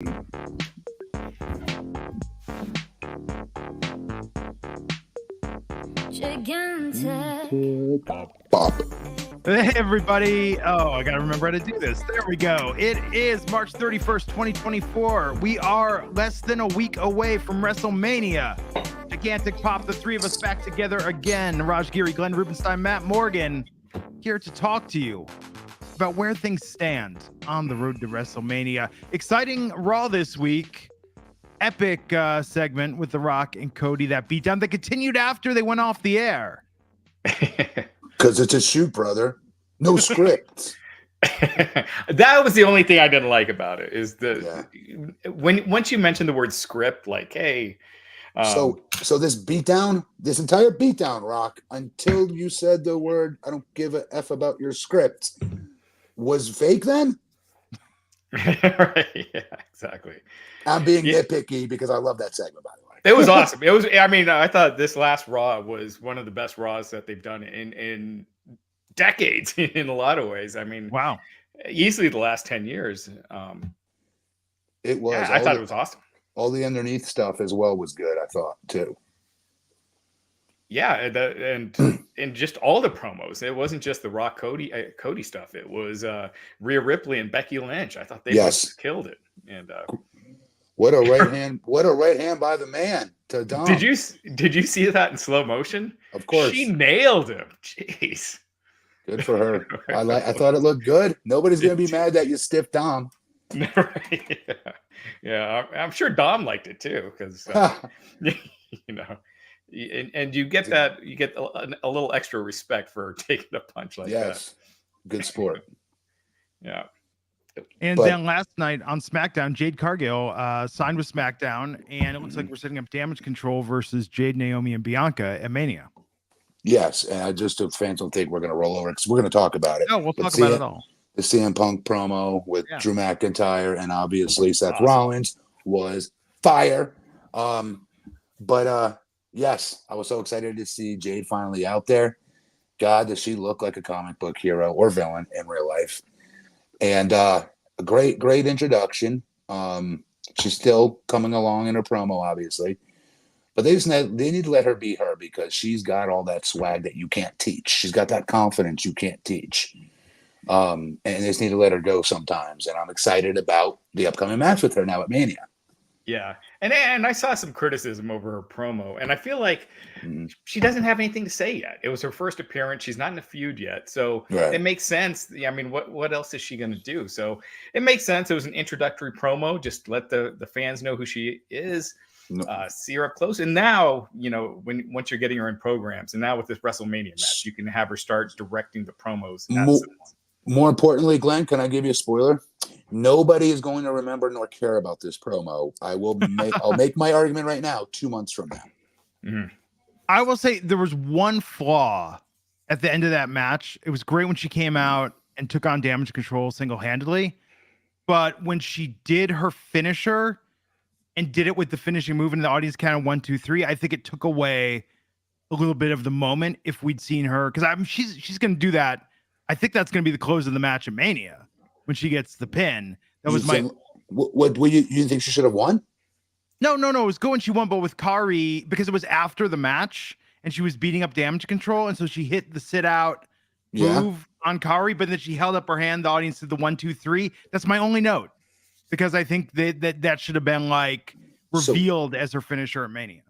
Hey, everybody. Oh, I got to remember how to do this. There we go. It is March 31st, 2024. We are less than a week away from WrestleMania. Gigantic Pop, the three of us back together again. Raj, Giri, Glenn, Rubenstein, Matt Morgan, here to talk to you about where things stand on the road to WrestleMania. Exciting Raw this week. Epic segment with The Rock and Cody, that beatdown that continued after they went off the air. Because it's a shoot, brother. No script. That was the only thing I didn't like about it, is once you mentioned the word script, like, hey. So this beatdown, this entire beatdown, Rock, until you said the word, I don't give a F about your script, was fake then? Right, yeah, exactly. I'm being nitpicky because I love that segment, by the way. It was awesome. It was. I mean, I thought this last Raw was one of the best Raws that they've done in decades, in a lot of ways. I mean, wow, easily the last 10 years. It was. Yeah, I thought it was awesome. All the underneath stuff as well was good, I thought, too. Yeah, and just all the promos. It wasn't just the Rock Cody stuff. It was Rhea Ripley and Becky Lynch. I thought they both killed it. And what a right hand! What a right hand by the man to Dom. Did you see that in slow motion? Of course, she nailed him. Jeez, good for her. I thought it looked good. Nobody's gonna be mad that you stiffed Dom. Yeah, I'm sure Dom liked it too, because you know. And you get that, you get a little extra respect for taking a punch like that. Yes, good sport. Yeah. And then last night on SmackDown, Jade Cargill signed with SmackDown, and it looks like we're setting up Damage Control versus Jade, Naomi, and Bianca at Mania. Yes, and just if fans don't think we're going to roll over, because we're going to talk about it. No, we'll talk about it all. The CM Punk promo with Drew McIntyre and obviously Seth Rollins was fire. Yes, I was so excited to see Jade finally out there. God, does she look like a comic book hero or villain in real life? And a great introduction. She's still coming along in her promo, obviously. But they need to let her be her, because she's got all that swag that you can't teach. She's got that confidence you can't teach. And they just need to let her go sometimes. And I'm excited about the upcoming match with her now at Mania. Yeah. And I saw some criticism over her promo, and I feel like she doesn't have anything to say yet. It was her first appearance. She's not in a feud yet. So it makes sense. I mean, what else is she going to do? So it makes sense. It was an introductory promo. Just let the fans know who she is, see her up close. And now, once you're getting her in programs, and now with this WrestleMania match, you can have her start directing the promos. More importantly, Glenn, can I give you a spoiler? Nobody is going to remember nor care about this promo. I'll make my argument right now, 2 months from now. Mm-hmm. I will say there was one flaw at the end of that match. It was great when she came out and took on Damage Control single-handedly, but when she did her finisher and did it with the finishing move and the audience counted 1, 2, 3, I think it took away a little bit of the moment if we'd seen her, because she's going to do that. I think that's going to be the close of the match at Mania when she gets the pin. That was What you think she should have won? No. It was good when she won, but with Kari, because it was after the match and she was beating up Damage Control, and so she hit the sit out move on Kari, but then she held up her hand. The audience did the 1, 2, 3. That's my only note, because I think that should have been like revealed as her finisher at Mania.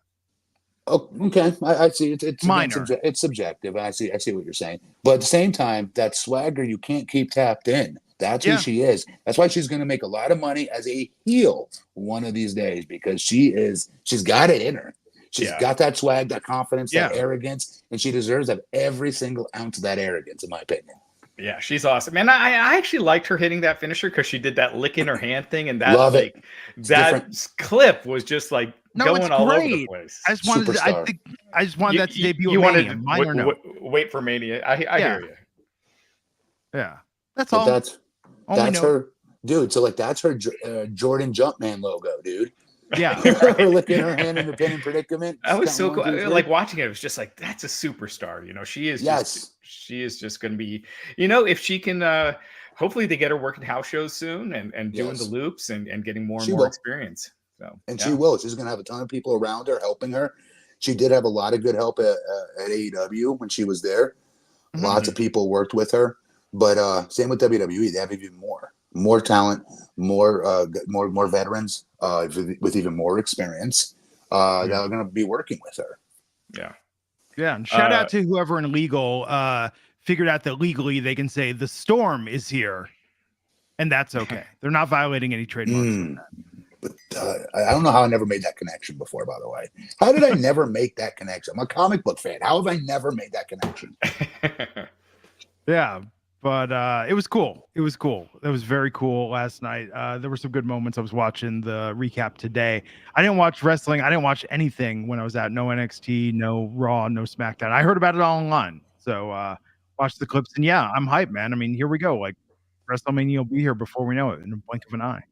Oh, okay. I see. It's minor. It's subjective. I see what you're saying. But at the same time, that swagger you can't keep tapped in. That's who she is. That's why she's going to make a lot of money as a heel one of these days, because she's got it in her. She's got that swag, that confidence, that arrogance, and she deserves to have every single ounce of that arrogance, in my opinion. Yeah, she's awesome. And I actually liked her hitting that finisher, because she did that lick in her hand thing, and that clip was just like going all over the place. I just wanted that to debut. You wanted wait for Mania. I hear you. Yeah, that's all. That's her, dude. So that's her Jordan Jumpman logo, dude. Yeah, her licking her hand in the pinning predicament. That was so cool. Like watching it, it was just like, that's a superstar. She is. Yes. She is just going to be. If she can hopefully they get her working house shows soon and doing the loops and getting more and more experience. So, and she will. She's going to have a ton of people around her helping her. She did have a lot of good help at AEW when she was there. Lots of people worked with her, but same with WWE. They have even more talent, more veterans with even more experience that are going to be working with her. Yeah, and shout out to whoever in legal figured out that legally they can say the storm is here, and that's okay. They're not violating any trademarks. But I don't know how I never made that connection before, by the way. How did I never make that connection? I'm a comic book fan. How have I never made that connection? Yeah, but it was cool. It was cool. It was very cool last night. There were some good moments. I was watching the recap today. I didn't watch wrestling. I didn't watch anything when I was out. No NXT, no Raw, no SmackDown. I heard about it all online. So watched the clips, and yeah, I'm hyped, man. I mean, here we go. Like, WrestleMania will be here before we know it in a blink of an eye.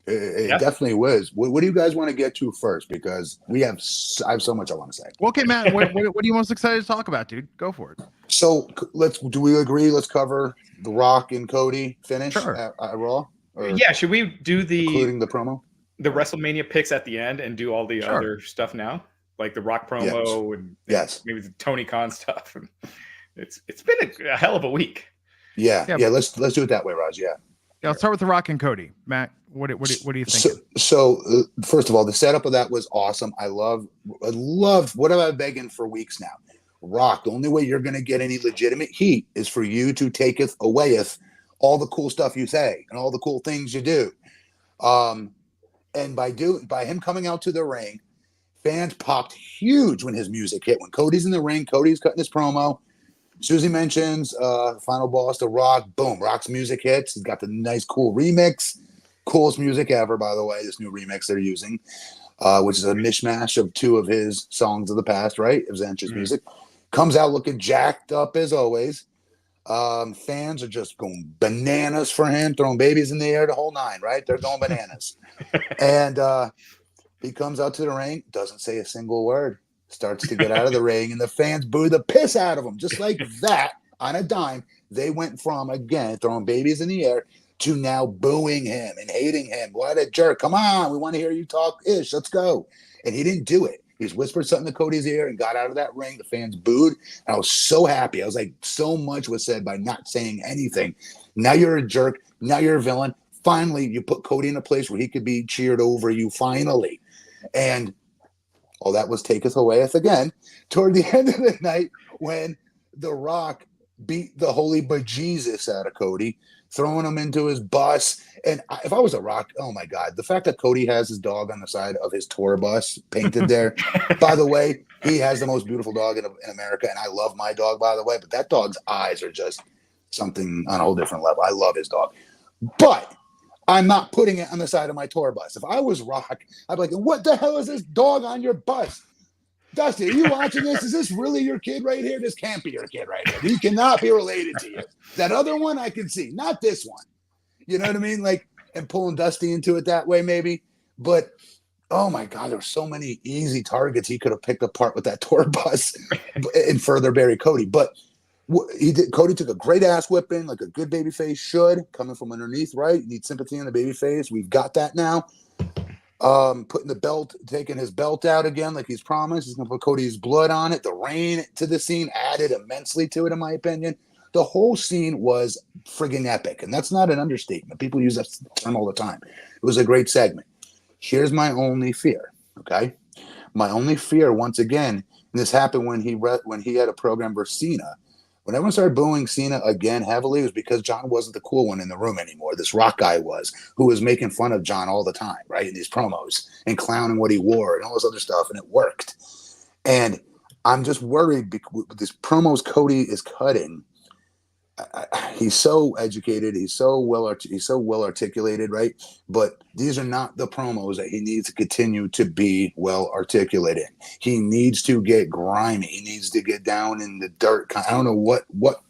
It definitely was. What do you guys want to get to first? Because I have so much I want to say. Okay, Matt, what are you most excited to talk about, dude? Go for it. So do we agree? Let's cover The Rock and Cody finish at Raw? Yeah, should we do including the promo? The WrestleMania picks at the end and do all the other stuff now? Like the Rock promo and maybe the Tony Khan stuff. It's been a hell of a week. Yeah, let's do it that way, Raj. Yeah, let's start with The Rock and Cody. Matt, what do you think? So first of all, the setup of that was awesome. I loved what have I been begging for weeks now? Rock, the only way you're going to get any legitimate heat is for you to taketh awayeth all the cool stuff you say and all the cool things you do. And by him coming out to the ring, fans popped huge when his music hit. When Cody's in the ring, Cody's cutting his promo. Susie mentions final boss, The Rock. Boom, Rock's music hits. He's got the nice, cool remix. Coolest music ever, by the way, this new remix they're using, which is a mishmash of two of his songs of the past, right? Of Zench's music. Comes out looking jacked up as always. Fans are just going bananas for him, throwing babies in the air, the whole nine, right? They're going bananas. And he comes out to the ring, doesn't say a single word. Starts to get out of the ring, and the fans boo the piss out of him. Just like that, on a dime, they went from, again, throwing babies in the air to now booing him and hating him. What a jerk. Come on, we want to hear you talk ish. Let's go. And he didn't do it. He just whispered something to Cody's ear and got out of that ring. The fans booed. And I was so happy. I was like, so much was said by not saying anything. Now you're a jerk. Now you're a villain. Finally, you put Cody in a place where he could be cheered over you finally. And all that was taketh awayeth again toward the end of the night when The Rock beat the holy bejesus out of Cody, throwing him into his bus. And if I was The Rock, oh my God, the fact that Cody has his dog on the side of his tour bus painted there. By the way, he has the most beautiful dog in America, and I love my dog, by the way, but that dog's eyes are just something on a whole different level. I love his dog. But I'm not putting it on the side of my tour bus. If I was Rock, I'd be like, what the hell is this dog on your bus? Dusty, are you watching this? Is this really your kid right here? This can't be your kid right here. He cannot be related to you. That other one I can see, not this one. You know what I mean? Like, and pulling Dusty into it that way, maybe. But, oh my God, there were so many easy targets he could have picked apart with that tour bus and further bury Cody. But he did. Cody took a great ass whipping, like a good baby face should, coming from underneath, right? You need sympathy in the baby face. We've got that now. Putting the belt, taking his belt out again, like he's promised. He's gonna put Cody's blood on it. The rain to the scene added immensely to it, in my opinion. The whole scene was friggin' epic, and that's not an understatement. People use that term all the time. It was a great segment. Here's my only fear, okay? My only fear, once again, and this happened when he had a program versus Cena. When everyone started booing Cena again heavily, it was because John wasn't the cool one in the room anymore. This Rock guy was, who was making fun of John all the time, right, in these promos and clowning what he wore and all this other stuff, and it worked. And I'm just worried because with these promos Cody is cutting, he's so educated, he's so well articulated, right? But these are not the promos that he needs to continue to be well articulated. He needs to get grimy. He needs to get down in the dirt. I don't know what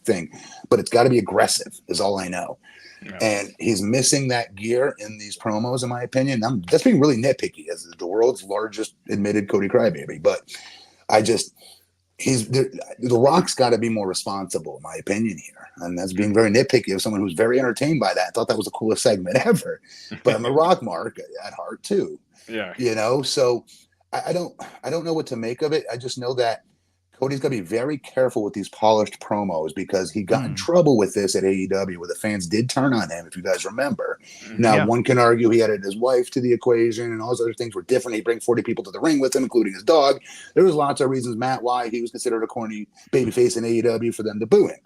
thing, but it's got to be aggressive is all I know. Yeah. And he's missing that gear in these promos, in my opinion. That's being really nitpicky as the world's largest admitted Cody crybaby, but the Rock's got to be more responsible, in my opinion here. and that's being very nitpicky of someone who's very entertained by that. I thought that was the coolest segment ever. But I'm a Rock mark at heart too. Yeah. So I don't know what to make of it. I just know that Cody's got to be very careful with these polished promos because he got in trouble with this at AEW where the fans did turn on him, if you guys remember. Now, one can argue he added his wife to the equation and all those other things were different. He bring 40 people to the ring with him, including his dog. There was lots of reasons, Matt, why he was considered a corny babyface in AEW for them to boo him.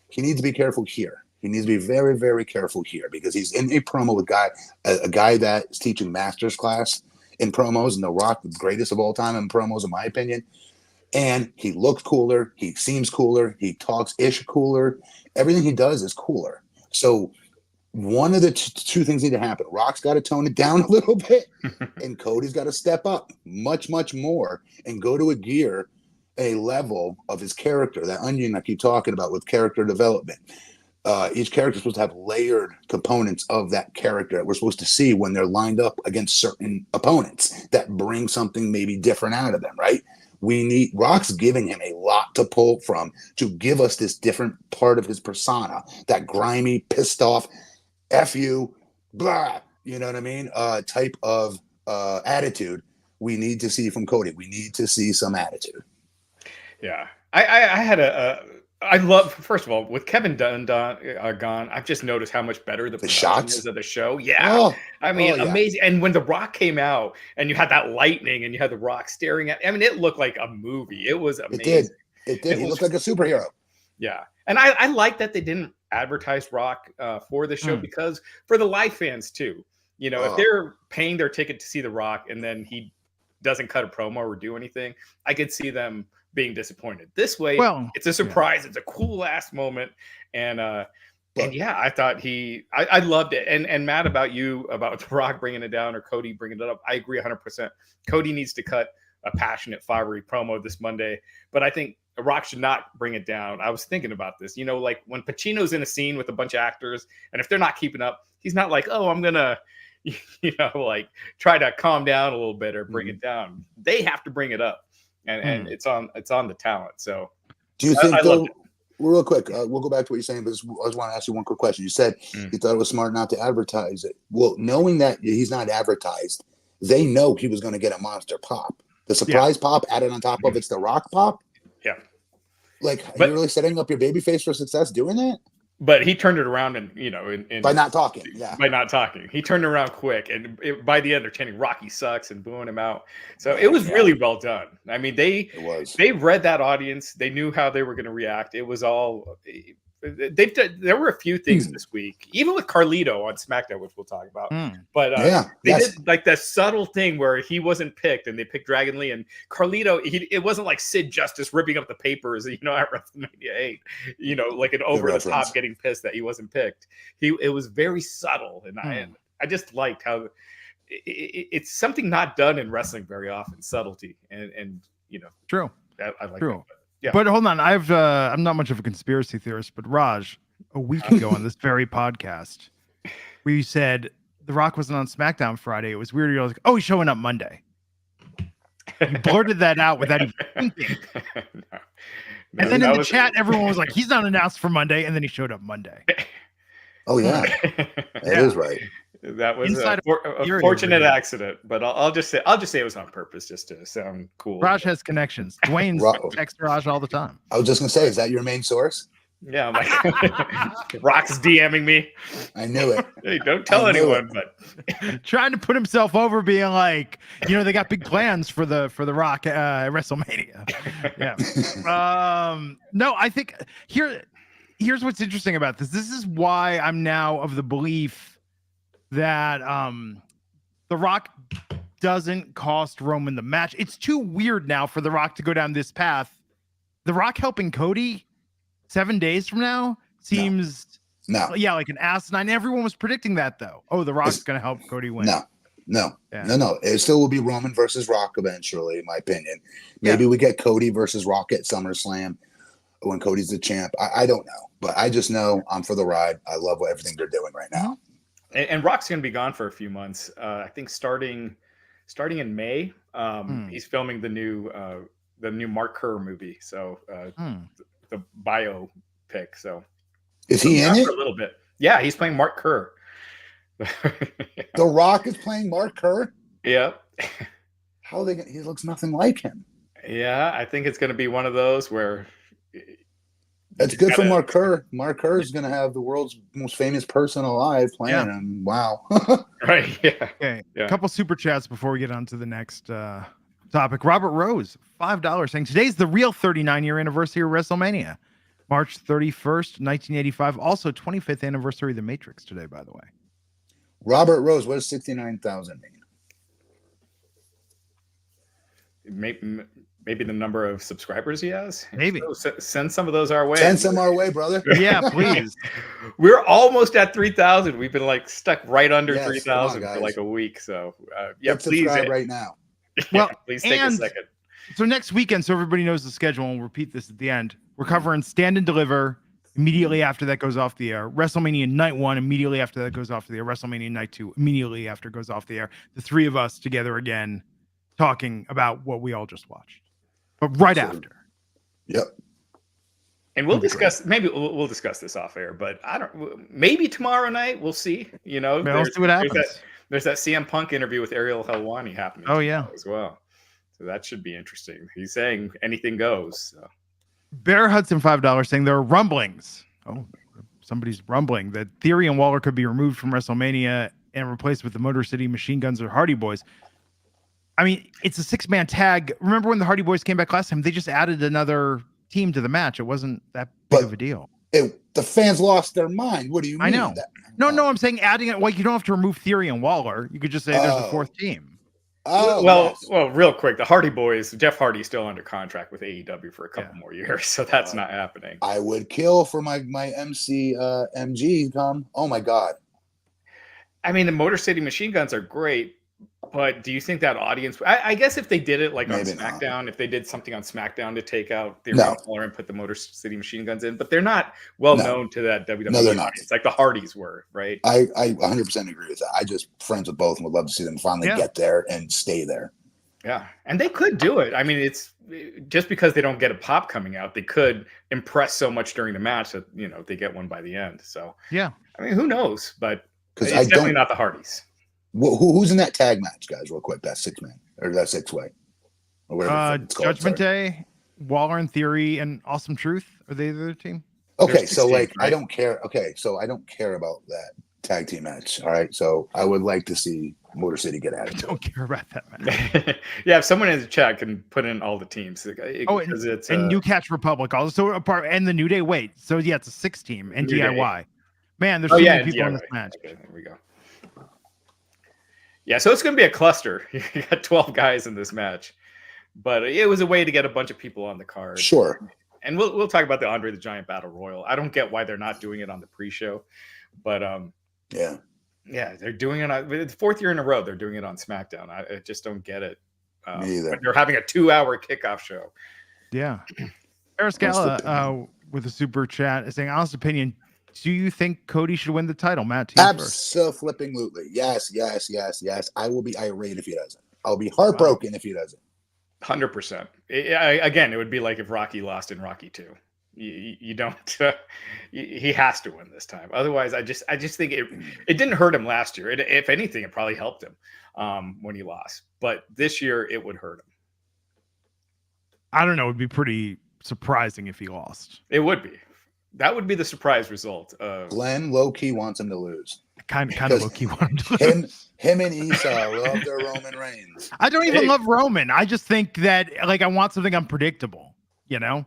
He needs to be careful here. He needs to be very, very careful here because he's in a promo with a guy that is teaching master's class in promos, and The Rock, the greatest of all time in promos, in my opinion. And he looks cooler. He seems cooler. He talks ish cooler. Everything he does is cooler. So one of the two things need to happen. Rock's got to tone it down a little bit, and Cody's got to step up much, much more and go to a level of his character, that onion I keep talking about with character development. Each character is supposed to have layered components of that character that we're supposed to see when they're lined up against certain opponents that bring something maybe different out of them, right? Rock's giving him a lot to pull from to give us this different part of his persona, that grimy, pissed off, F you, blah, you know what I mean? Type of attitude we need to see from Cody. We need to see some attitude. Yeah. I love, first of all, with Kevin Dunn gone, I've just noticed how much better the shots is of the show. Yeah. Amazing. And when The Rock came out and you had that lightning and you had The Rock staring at, it looked like a movie. It was amazing. It did. He looked like a superhero. Yeah. And I like that they didn't advertise Rock for the show because for the live fans too, if they're paying their ticket to see The Rock and then he doesn't cut a promo or do anything, I could see them being disappointed. This way, it's a surprise. Yeah. It's a cool last moment. And yeah, I thought I loved it. And Matt, about The Rock bringing it down or Cody bringing it up, I agree 100%. Cody needs to cut a passionate, fiery promo this Monday, but I think The Rock should not bring it down. I was thinking about this, like when Pacino's in a scene with a bunch of actors, and if they're not keeping up, he's not like, oh, I'm gonna, try to calm down a little bit or bring it down. They have to bring it up. And it's on the talent. So do you think real quick, we'll go back to what you're saying, but I just want to ask you one quick question. You said you thought it was smart not to advertise it. Well, knowing that he's not advertised, they know he was going to get a monster pop. The surprise pop added on top of it's the Rock pop. Yeah. Are you really setting up your babyface for success doing that? But he turned it around and, by not talking. Yeah. By not talking. He turned it around quick. And by the end, they're chanting Rocky sucks and booing him out. So it was really well done. They read that audience. They knew how they were going to react. It was all there were a few things this week, even with Carlito on SmackDown, which we'll talk about. But they did like that subtle thing where he wasn't picked and they picked Dragon Lee and Carlito. It wasn't like Sid Justice ripping up the papers, at WrestleMania 8, like an over the top getting pissed that he wasn't picked. It was very subtle. And I just liked how it's something not done in wrestling very often, subtlety. And true. I like true. that. Yeah. But hold on, I'm not much of a conspiracy theorist, but Raj, a week ago on this very podcast, we said The Rock wasn't on SmackDown Friday. It was weird. You're like, oh, he's showing up Monday. You blurted that out without even thinking. And then in the chat, everyone was like, he's not announced for Monday, and then he showed up Monday. Oh yeah, that is right. That was a fortunate accident, but I'll just say it was on purpose, just to sound cool. Raj has connections. Dwayne's texts Raj all the time. I was just gonna say, is that your main source? Yeah, I'm like, Rock's DMing me. I knew it. Hey, don't tell anyone, but trying to put himself over, being like, they got big plans for the Rock WrestleMania. Yeah. No, I think here's what's interesting about this. This is why I'm now of the belief that The Rock doesn't cost Roman the match. It's too weird now for The Rock to go down this path. The Rock helping Cody 7 days from now seems like an asinine. Everyone was predicting that though. Oh, The Rock's going to help Cody win. No. It still will be Roman versus Rock eventually, in my opinion. Maybe we get Cody versus Rock at SummerSlam when Cody's the champ. I don't know, but I just know I'm for the ride. I love everything they're doing right now. And Rock's going to be gone for a few months. I think starting in May, he's filming the new Mark Kerr movie. So the biopic. So Is he in it? For a little bit. Yeah, he's playing Mark Kerr. The Rock is playing Mark Kerr? Yeah. How are they gonna, he looks nothing like him. Yeah, I think it's going to be one of those where that's good for Mark Kerr. Mark Kerr is going to have the world's most famous person alive playing him. Wow. Right. Yeah. Okay. A couple super chats before we get on to the next topic. Robert Rose, $5, saying today's the real 39-year anniversary of WrestleMania. March 31st, 1985. Also 25th anniversary of The Matrix today, by the way. Robert Rose, what does 69,000 mean? Maybe the number of subscribers he has. Maybe. So send some of those our way. Send some our way, brother. Yeah, please. We're almost at 3,000. We've been like stuck right under 3,000 for like a week. So yeah, please subscribe right now. Well, please take a second. So next weekend, so everybody knows the schedule, and we'll repeat this at the end. We're covering Stand and Deliver. Immediately after that goes off the air. WrestleMania Night 1. Immediately after that goes off the air. WrestleMania Night 2. Immediately after it goes off the air. The three of us together again, talking about what we all just watched. But right after. Yep. And we'll discuss, maybe we'll discuss this off air, but maybe tomorrow night, we'll see. You know, we'll see what happens. There's that CM Punk interview with Ariel Helwani happening. Oh, yeah. As well. So that should be interesting. He's saying anything goes. So. Bear Hudson, $5, saying there are rumblings. Oh, somebody's rumbling that Theory and Waller could be removed from WrestleMania and replaced with the Motor City Machine Guns or Hardy Boys. I mean, it's a 6-man tag. Remember when the Hardy Boys came back last time? They just added another team to the match. It wasn't that big of a deal. The fans lost their mind. What do you mean? I know. No, I'm saying adding it. Like, you don't have to remove Theory and Waller. You could just say there's a fourth team. Oh, well, real quick, the Hardy Boys, Jeff Hardy's still under contract with AEW for a couple more years, so that's not happening. I would kill for my MC MG come. Oh my God. I mean, the Motor City Machine Guns are great, but do you think that audience? I guess if they did it like maybe on SmackDown, if they did something on SmackDown to take out the Waller and put the Motor City Machine Guns in, but they're not well known to that WWE they're not. audience, like the Hardys were, right? I 100% agree with that. I just friends with both and would love to see them finally get there and stay there. Yeah, and they could do it. I mean, it's just because they don't get a pop coming out, they could impress so much during the match that they get one by the end. So yeah, I mean, who knows? But because it's definitely not the Hardys. Who's in that tag match, guys? Real quick, that 6-man or that 6-way, or whatever it's called. Judgment Day, Waller and Theory, and Awesome Truth. Are they the other team? Okay, so like right? I don't care. Okay, so I don't care about that tag team match. All right, so I would like to see Motor City get added. I don't care about that match. Yeah, if someone in the chat can put in all the teams. It's and New Catch Republic also apart, and the New Day. Wait, so yeah, it's a 6-team and DIY. Man, there's so many people in this match. Okay, there we go. Yeah, so it's going to be a cluster. You got 12 guys in this match, but it was a way to get a bunch of people on the card. Sure. And we'll talk about the Andre the Giant Battle Royal. I don't get why they're not doing it on the pre-show, but yeah, they're doing it on the 4th year in a row. They're doing it on SmackDown. I just don't get it. Me either. They're having a 2-hour kickoff show. Yeah. Ariscala with a super chat is saying, honest opinion, do you think Cody should win the title? Matt, absolutely. Yes. I will be irate if he doesn't. I'll be heartbroken if he doesn't. 100%. Again, it would be like if Rocky lost in Rocky 2. You don't. He has to win this time. Otherwise, I just think it didn't hurt him last year. If anything, it probably helped him when he lost. But this year, it would hurt him. I don't know. It would be pretty surprising if he lost. It would be. That would be the surprise result. Glenn low-key wants him to lose. Kind of low-key want him to lose. Him and Esau love their Roman Reigns. I don't even love Roman. I just think that I want something unpredictable, And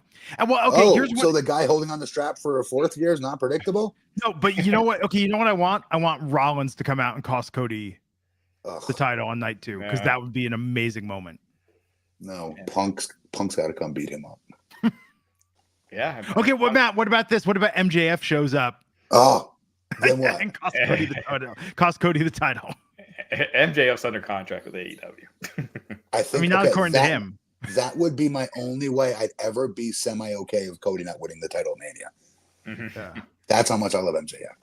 so the guy holding on the strap for a 4th year is not predictable? No, but you know what? Okay, you know what I want? I want Rollins to come out and cost Cody the title on night 2 because that would be an amazing moment. No, Punk's got to come beat him up. Yeah. Okay, Matt, what about this? What about MJF shows up? Oh, then what? And cost Cody the title. MJF's under contract with AEW. I mean, not according to him. That would be my only way I'd ever be semi-okay with Cody not winning the title at Mania. Mm-hmm. Yeah. That's how much I love MJF.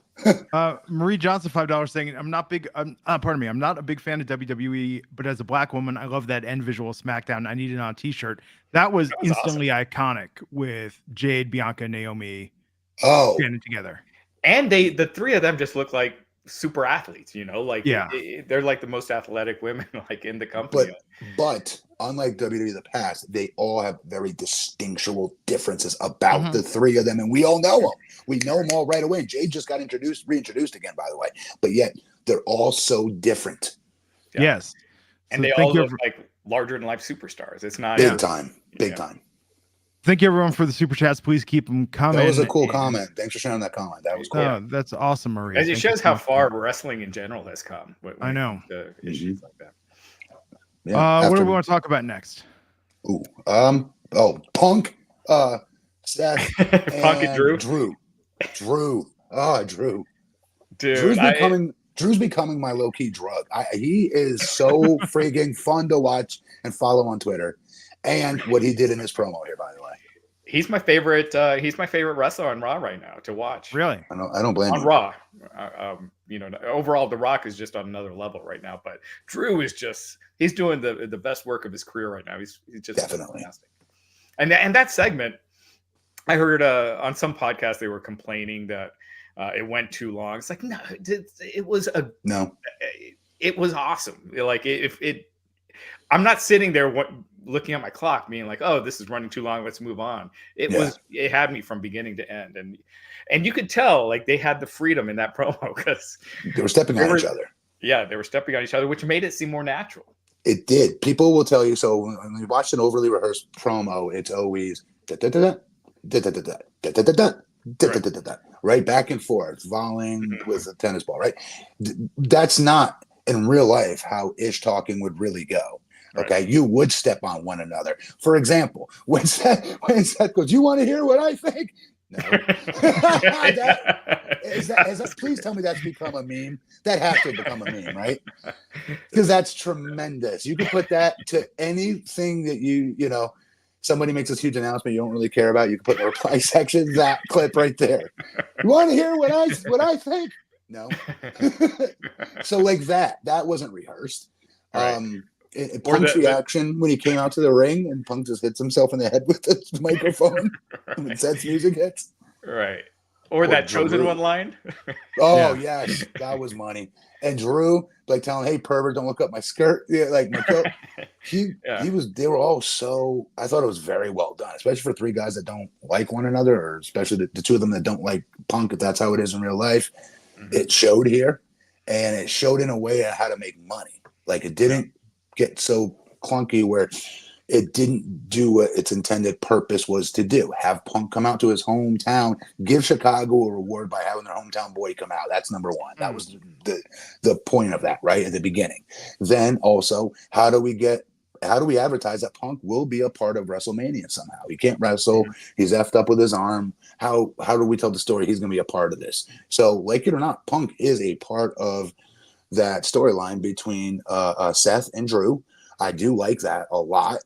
Marie Johnson, $5 saying, I'm not a big fan of WWE, but as a black woman, I love that end visual of SmackDown. I need it on a t-shirt. That was instantly iconic with Jade, Bianca, and Naomi standing together. And the three of them just look like super athletes, like they're like the most athletic women like in the company. But unlike WWE in the past, they all have very distinctual differences about the three of them, and we all know them. We know them all right away. Jade just got reintroduced again, by the way. But yet they're all so different. Yeah. Yes, and so they all look like larger than life superstars. It's not big time. Thank you, everyone, for the super chats. Please keep them coming. That was a cool comment. Thanks for sharing that comment. That was cool. That's awesome, Maria. It shows how far wrestling in general has come. I know. Issues like that. Yeah, what do we want to talk about next? Punk, Seth, Punk and Drew. Drew. Dude, Drew's becoming my low-key drug. He is so friggin' fun to watch and follow on Twitter. And what he did in this promo here, by the way. He's my favorite. He's my favorite wrestler on Raw right now to watch. Really? I don't blame on you. Raw. Overall, The Rock is just on another level right now. But Drew is he's doing the best work of his career right now. He's just definitely fantastic. And that segment, I heard on some podcast they were complaining that it went too long. It's like, no, it was it was awesome. Like I'm not sitting there looking at my clock being like, oh, this is running too long, let's move on. It had me from beginning to end, and you could tell like they had the freedom in that promo because they were stepping on each other. Yeah, they were stepping on each other, which made it seem more natural. It did. People will tell you, so when you watch an overly rehearsed promo, it's always right back and forth, volleying with a tennis ball, right? That's not in real life how ish talking would really go. Okay, right. You would step on one another. For example, when Seth goes, "You want to hear what I think?" No. Please tell me that's become a meme. That has to become a meme, right? Because that's tremendous. You can put that to anything that somebody makes this huge announcement you don't really care about. You can put in the reply section that clip right there. You want to hear what I think? No. So like that wasn't rehearsed. Right. Punk's reaction when he came out to the ring and Punk just hits himself in the head with the microphone when Seth's music hits. Right. Or that Chosen One line. Yes, that was money. And Drew, like telling, "Hey, pervert, don't look up my skirt." Yeah, like my coat. They were all so. I thought it was very well done, especially for three guys that don't like one another, or especially the two of them that don't like Punk. If that's how it is in real life, it showed here, and it showed in a way how to make money. Like it didn't get so clunky where it didn't do what its intended purpose was to do. Have Punk come out to his hometown, give Chicago a reward by having their hometown boy come out. That's number one. That was the point of that, right at the beginning. Then also, how do we advertise that Punk will be a part of WrestleMania somehow? He can't wrestle. He's effed up with his arm. How do we tell the story he's going to be a part of this? So, like it or not, Punk is a part of that storyline between Seth and Drew. I do like that a lot.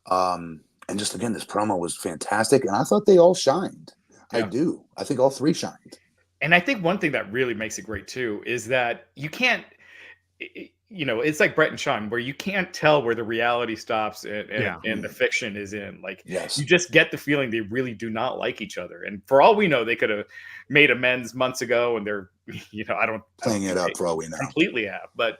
And just again, this promo was fantastic, and I thought they all shined. Yeah. I do. I think all three shined. And I think one thing that really makes it great too is that you can't, it's like Brett and Sean, where you can't tell where the reality stops and the fiction is in. Like, you just get the feeling they really do not like each other. And for all we know, they could have made amends months ago, and they're, playing it up for all we know. Completely have, but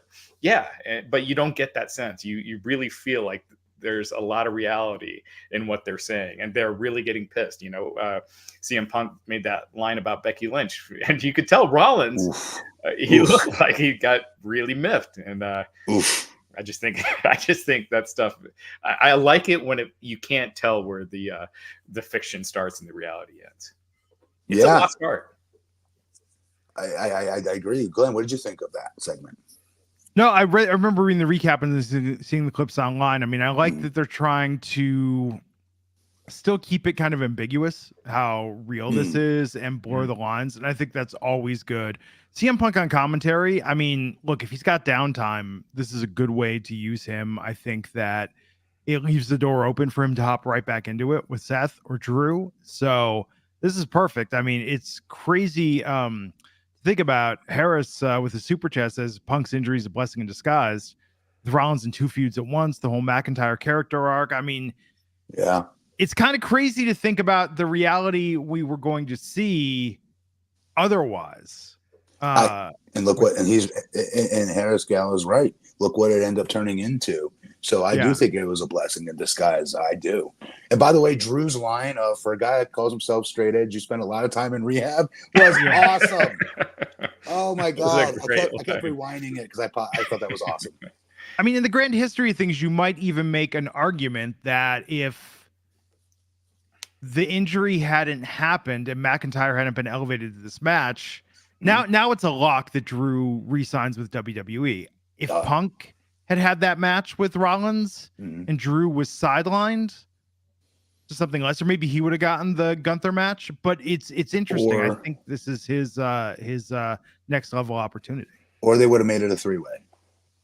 but you don't get that sense. You really feel like there's a lot of reality in what they're saying, and they're really getting pissed. CM Punk made that line about Becky Lynch, and you could tell Rollins, he looked like he got really miffed. And I just think that stuff. I like it when you can't tell where the fiction starts and the reality ends. It's a lost art. I agree. Glenn, what did you think of that segment? No, I remember reading the recap and seeing the clips online. I mean, I like that they're trying to still keep it kind of ambiguous how real this is and blur the lines. And I think that's always good. CM Punk on commentary. I mean, look, if he's got downtime, this is a good way to use him. I think that it leaves the door open for him to hop right back into it with Seth or Drew. So this is perfect. I mean, it's crazy. Think about Harris with the super chat says Punk's injury is a blessing in disguise. The Rollins in two feuds at once, the whole McIntyre character arc. I mean, it's kind of crazy to think about the reality we were going to see otherwise. And look what, and Harris Gal is right. Look what it ended up turning into. So I do think it was a blessing in disguise. I do. And by the way, Drew's line for a guy that calls himself straight edge, you spent a lot of time in rehab, was awesome. Oh my God. I kept rewinding it because I thought that was awesome. I mean, in the grand history of things, you might even make an argument that if the injury hadn't happened and McIntyre hadn't been elevated to this match, now it's a lock that Drew re-signs with WWE. If Punk had that match with Rollins and Drew was sidelined to something less, or maybe he would have gotten the Gunther match. But it's interesting. I think this is his next level opportunity. Or they would have made it a 3-way.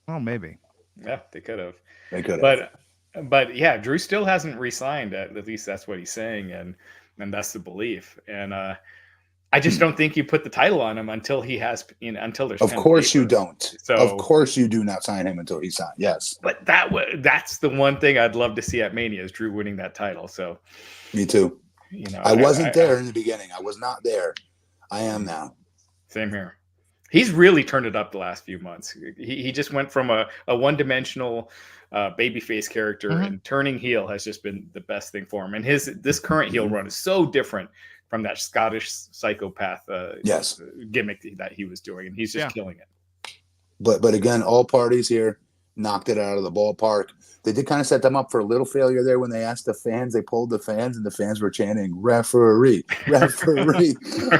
Oh, maybe. Yeah, they could have. But yeah, Drew still hasn't re-signed. At least that's what he's saying, and that's the belief. And I just don't think you put the title on him until he has, until there's. Of course you don't. So of course you do not sign him until he's signed. Yes. But that's the one thing I'd love to see at Mania is Drew winning that title. So. Me too. I wasn't there in the beginning. I was not there. I am now. Same here. He's really turned it up the last few months. He just went from a one-dimensional babyface character and turning heel has just been the best thing for him. And this current heel run is so different from that Scottish psychopath gimmick that he was doing, and he's just killing it. But again, all parties here knocked it out of the ballpark. They did kind of set them up for a little failure there when they asked the fans. They polled the fans, and the fans were chanting "referee, referee."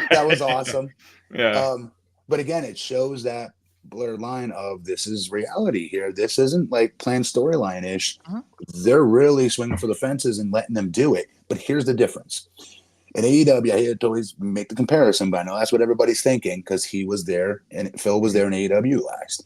That was awesome. Yeah. But again, it shows that blurred line of this is reality here. This isn't like planned storyline-ish. They're really swinging for the fences and letting them do it. But here's the difference. In AEW, I hate to always make the comparison, but I know that's what everybody's thinking because he was there and Phil was there in AEW last.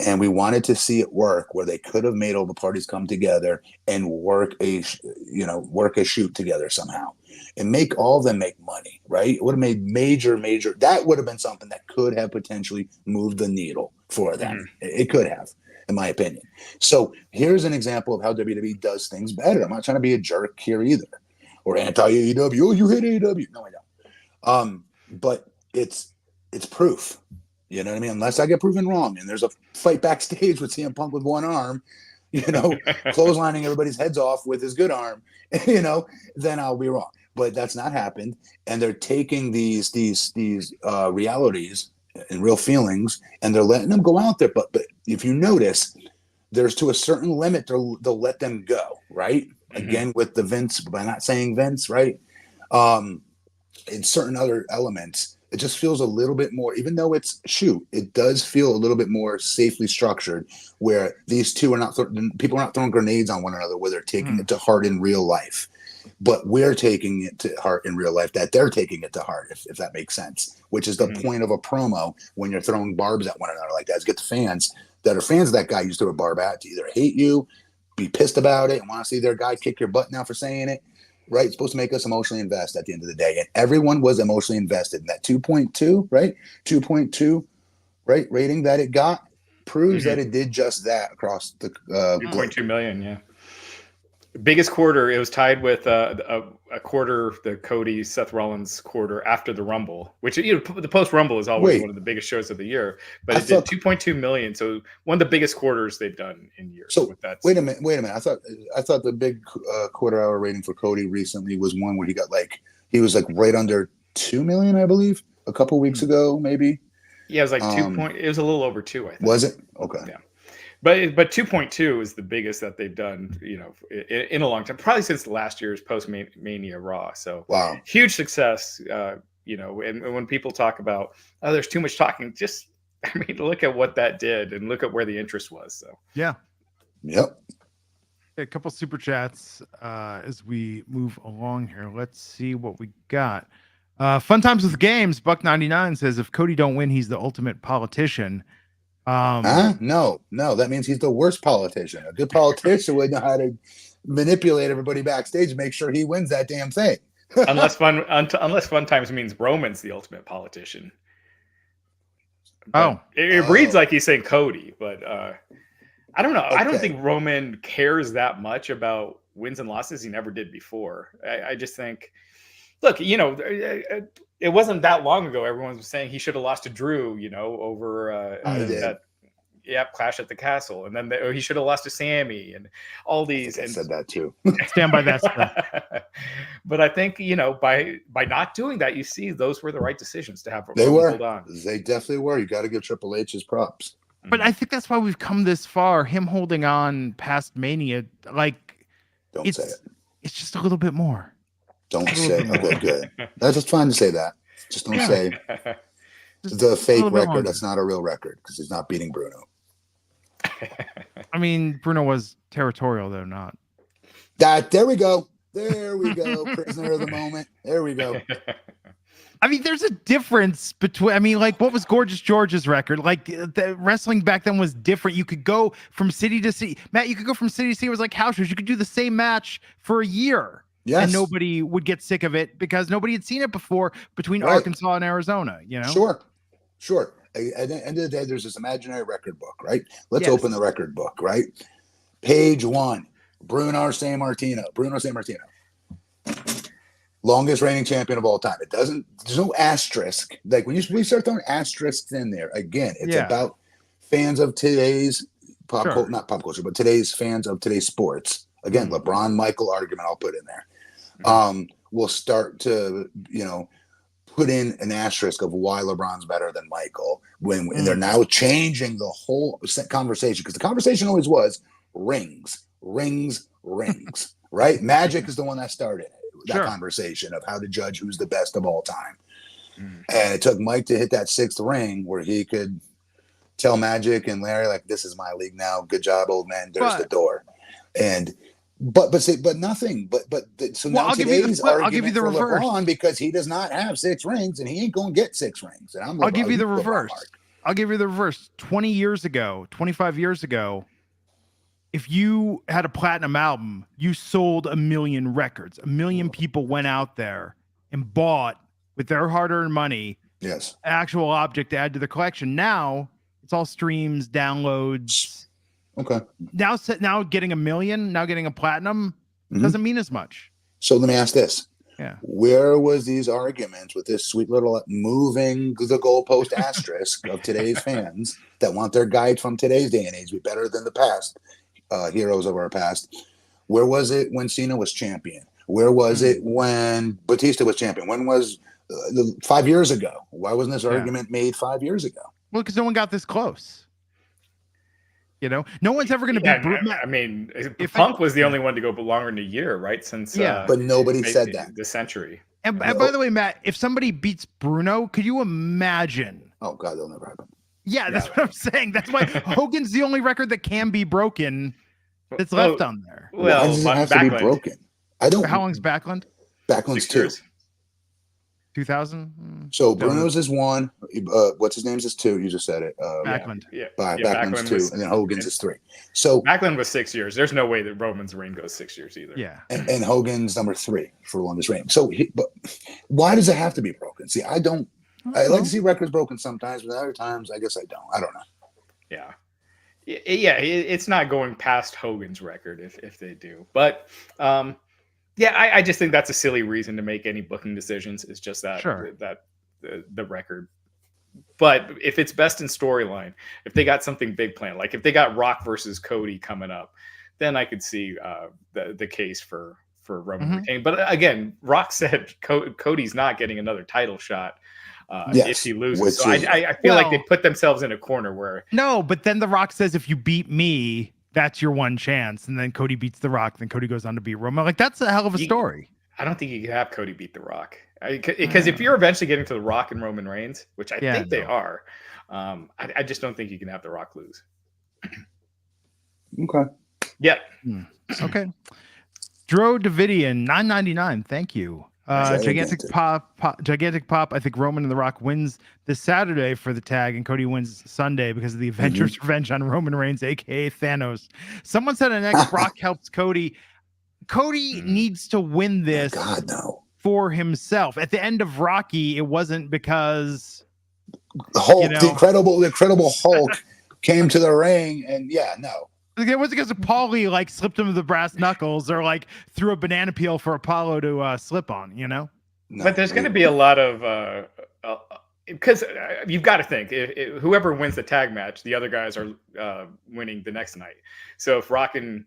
And we wanted to see it work where they could have made all the parties come together and work a shoot together somehow and make all of them make money, right? It would have made major, that would have been something that could have potentially moved the needle for them. It could have, in my opinion. So here's an example of how WWE does things better. I'm not trying to be a jerk here either. Or anti-AEW. Oh, you hate AEW. No, I don't. But it's proof. You know what I mean? Unless I get proven wrong and there's a fight backstage with CM Punk with one arm, clotheslining everybody's heads off with his good arm, then I'll be wrong. But that's not happened. And they're taking these realities and real feelings and they're letting them go out there. But if you notice, there's to a certain limit they'll let them go, right? Again, with the Vince, by not saying Vince, right? In certain other elements, it just feels a little bit more, even though it does feel a little bit more safely structured where these two are not, people are not throwing grenades on one another where they're taking it to heart in real life. But we're taking it to heart in real life that they're taking it to heart, if that makes sense, which is the point of a promo when you're throwing barbs at one another like that, is get the fans that are fans of that guy you threw a barb at to either hate you, be pissed about it, and want to see their guy kick your butt now for saying it, right? It's supposed to make us emotionally invest at the end of the day. And everyone was emotionally invested in that 2.2, right? 2.2, right? Rating that it got proves that it did just that across the 2.2 million, yeah. Biggest quarter, it was tied with a quarter, the Cody Seth Rollins quarter after the Rumble, which the post Rumble is always one of the biggest shows of the year. But it did 2.2 million, so one of the biggest quarters they've done in years. So wait a minute. I thought the big quarter hour rating for Cody recently was one where he was right under 2 million, I believe, a couple weeks ago, maybe. Yeah, it was it was a little over 2, I think. Was it? Okay. Yeah. But 2.2 is the biggest that they've done, in a long time, probably since last year's post-Mania Raw. So huge success, and when people talk about, there's too much talking, look at what that did and look at where the interest was. So yeah. Yep. A couple super chats as we move along here. Let's see what we got. Fun Times with Games, Buck99 says, if Cody don't win, he's the ultimate politician. No, that means he's the worst politician. A good politician would know how to manipulate everybody backstage and make sure he wins that damn thing. unless Fun Times means Roman's the ultimate politician. It reads like he's saying Cody, but I don't know. Okay. I don't think Roman cares that much about wins and losses. He never did before. I just think, look, it wasn't that long ago. Everyone was saying he should have lost to Drew, over that. Yep, Clash at the Castle, and then he should have lost to Sammy, and all these. I said that too. Stand by that stuff. But I think by not doing that, you see those were the right decisions to have. They were. Hold on. They definitely were. You got to give Triple H his props. But I think that's why we've come this far. Him holding on past Mania, like don't say it. It's just a little bit more. Don't say it. Okay, good. That's just fine to say that. Just don't say the fake record. That's not a real record because he's not beating Bruno. I mean, Bruno was territorial, though, not. There we go. There we go. Prisoner of the moment. There we go. I mean, there's a difference between. I mean, like, what was Gorgeous George's record? Like, the wrestling back then was different. You could go from city to city. Matt, you could go from city to city. It was like house shows. You could do the same match for a year. Yes. And nobody would get sick of it because nobody had seen it before between Arkansas and Arizona, Sure. At the end of the day, there's this imaginary record book, right? Let's open the record book, right? Page 1, Bruno Sammartino. Longest reigning champion of all time. There's no asterisk. Like when we start throwing asterisks in there, again, it's about fans of today's not pop culture, but today's fans of today's sports. Again, LeBron Michael argument I'll put in there. We'll start to, put in an asterisk of why LeBron's better than Michael when they're now changing the whole conversation, because the conversation always was rings, right? Magic is the one that started that conversation of how to judge who's the best of all time. And it took Mike to hit that 6th ring where he could tell Magic and Larry, like, this is my league now. Good job, old man. There's the door. And But nothing. So now today's argument I'll give you the reverse. LeBron, because he does not have 6 rings and he ain't going to get 6 rings. And I'll give you the reverse. I'll give you the reverse. 20 years ago, 25 years ago, if you had a platinum album, you sold 1 million records. 1 million people went out there and bought with their hard-earned money. Yes. Actual object to add to the collection. Now it's all streams, downloads. Okay. Now getting 1 million, now getting a platinum doesn't mean as much. So let me ask this. Yeah. Where was these arguments with this sweet little moving the goalpost asterisk of today's fans that want their guide from today's day and age be better than the past heroes of our past? Where was it when Cena was champion? Where was it when Batista was champion? When was 5 years ago? Why wasn't this argument made 5 years ago? Well, because no one got this close. No one's ever going to be. I mean, if Punk was the only one to go longer than a year, right? Since but nobody said that the century. And by the way, Matt, if somebody beats Bruno, could you imagine? Oh God, that'll never happen. Yeah, that's what I'm saying. That's why Hogan's the only record that can be broken that's left on there. Well, does it have to be broken? I don't. How long's Backlund? Backlund's 2. 2000. So Bruno's is 1. What's his name's is 2. You just said it. Backlund. Backlund's 2, and then Hogan's is 3. So Backlund was 6 years. There's no way that Roman's reign goes 6 years either. Yeah. And Hogan's number 3 for longest reign. So, but why does it have to be broken? See, I like to see records broken sometimes, but other times I guess I don't. I don't know. Yeah. Yeah, it's not going past Hogan's record if they do, but. I just think that's a silly reason to make any booking decisions. It's just that the record. But if it's best in storyline, if they got something big planned, like if they got Rock versus Cody coming up, then I could see the case for Roman retaining. But again, Rock said Cody's not getting another title shot if he loses. So I feel like they put themselves in a corner where but then The Rock says, if you beat me, that's your one chance. And then Cody beats The Rock. Then Cody goes on to beat Roman. Like, that's a hell of a story. I don't think you can have Cody beat The Rock. Because if you're eventually getting to The Rock and Roman Reigns, which I think they are, I just don't think you can have The Rock lose. Okay. Yeah. Okay. Dro Davidian, $9.99. Thank you. Gigantic pop. I think Roman and The Rock wins this Saturday for the tag, and Cody wins Sunday because of the Avengers' revenge on Roman Reigns, aka Thanos. Someone said an ex Brock helps Cody. Cody needs to win this for himself. At the end of Rocky, it wasn't because the Hulk, the incredible Hulk, came to the ring, and it wasn't because Paulie like slipped him the brass knuckles or like threw a banana peel for Apollo to slip on, No, but there's going to be a lot of because you've got to think whoever wins the tag match, the other guys are winning the next night. So if Rock and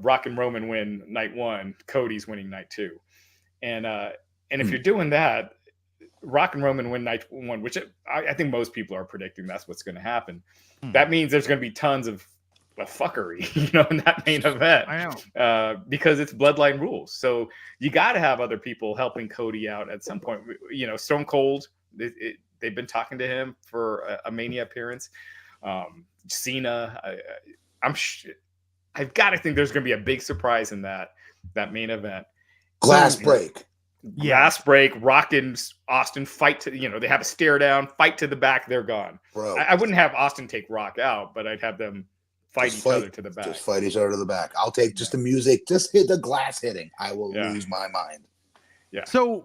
Roman win night one, Cody's winning night two, and if you're doing that, Rock and Roman win night one, which I think most people are predicting that's what's going to happen. That means there's going to be tons of fuckery, in that main event. I know. Because it's bloodline rules. So you got to have other people helping Cody out at some point. Stone Cold, they've been talking to him for a Mania appearance. Cena, I've got to think there's going to be a big surprise in that main event. Glass break. Rock and Austin fight to, they have a stare down, fight to the back, they're gone. Bro, I wouldn't have Austin take Rock out, but I'd have them fight each other to the back. Just fight each other to the back. I'll take just the music, just hit the glass hitting. I will lose my mind. Yeah. So,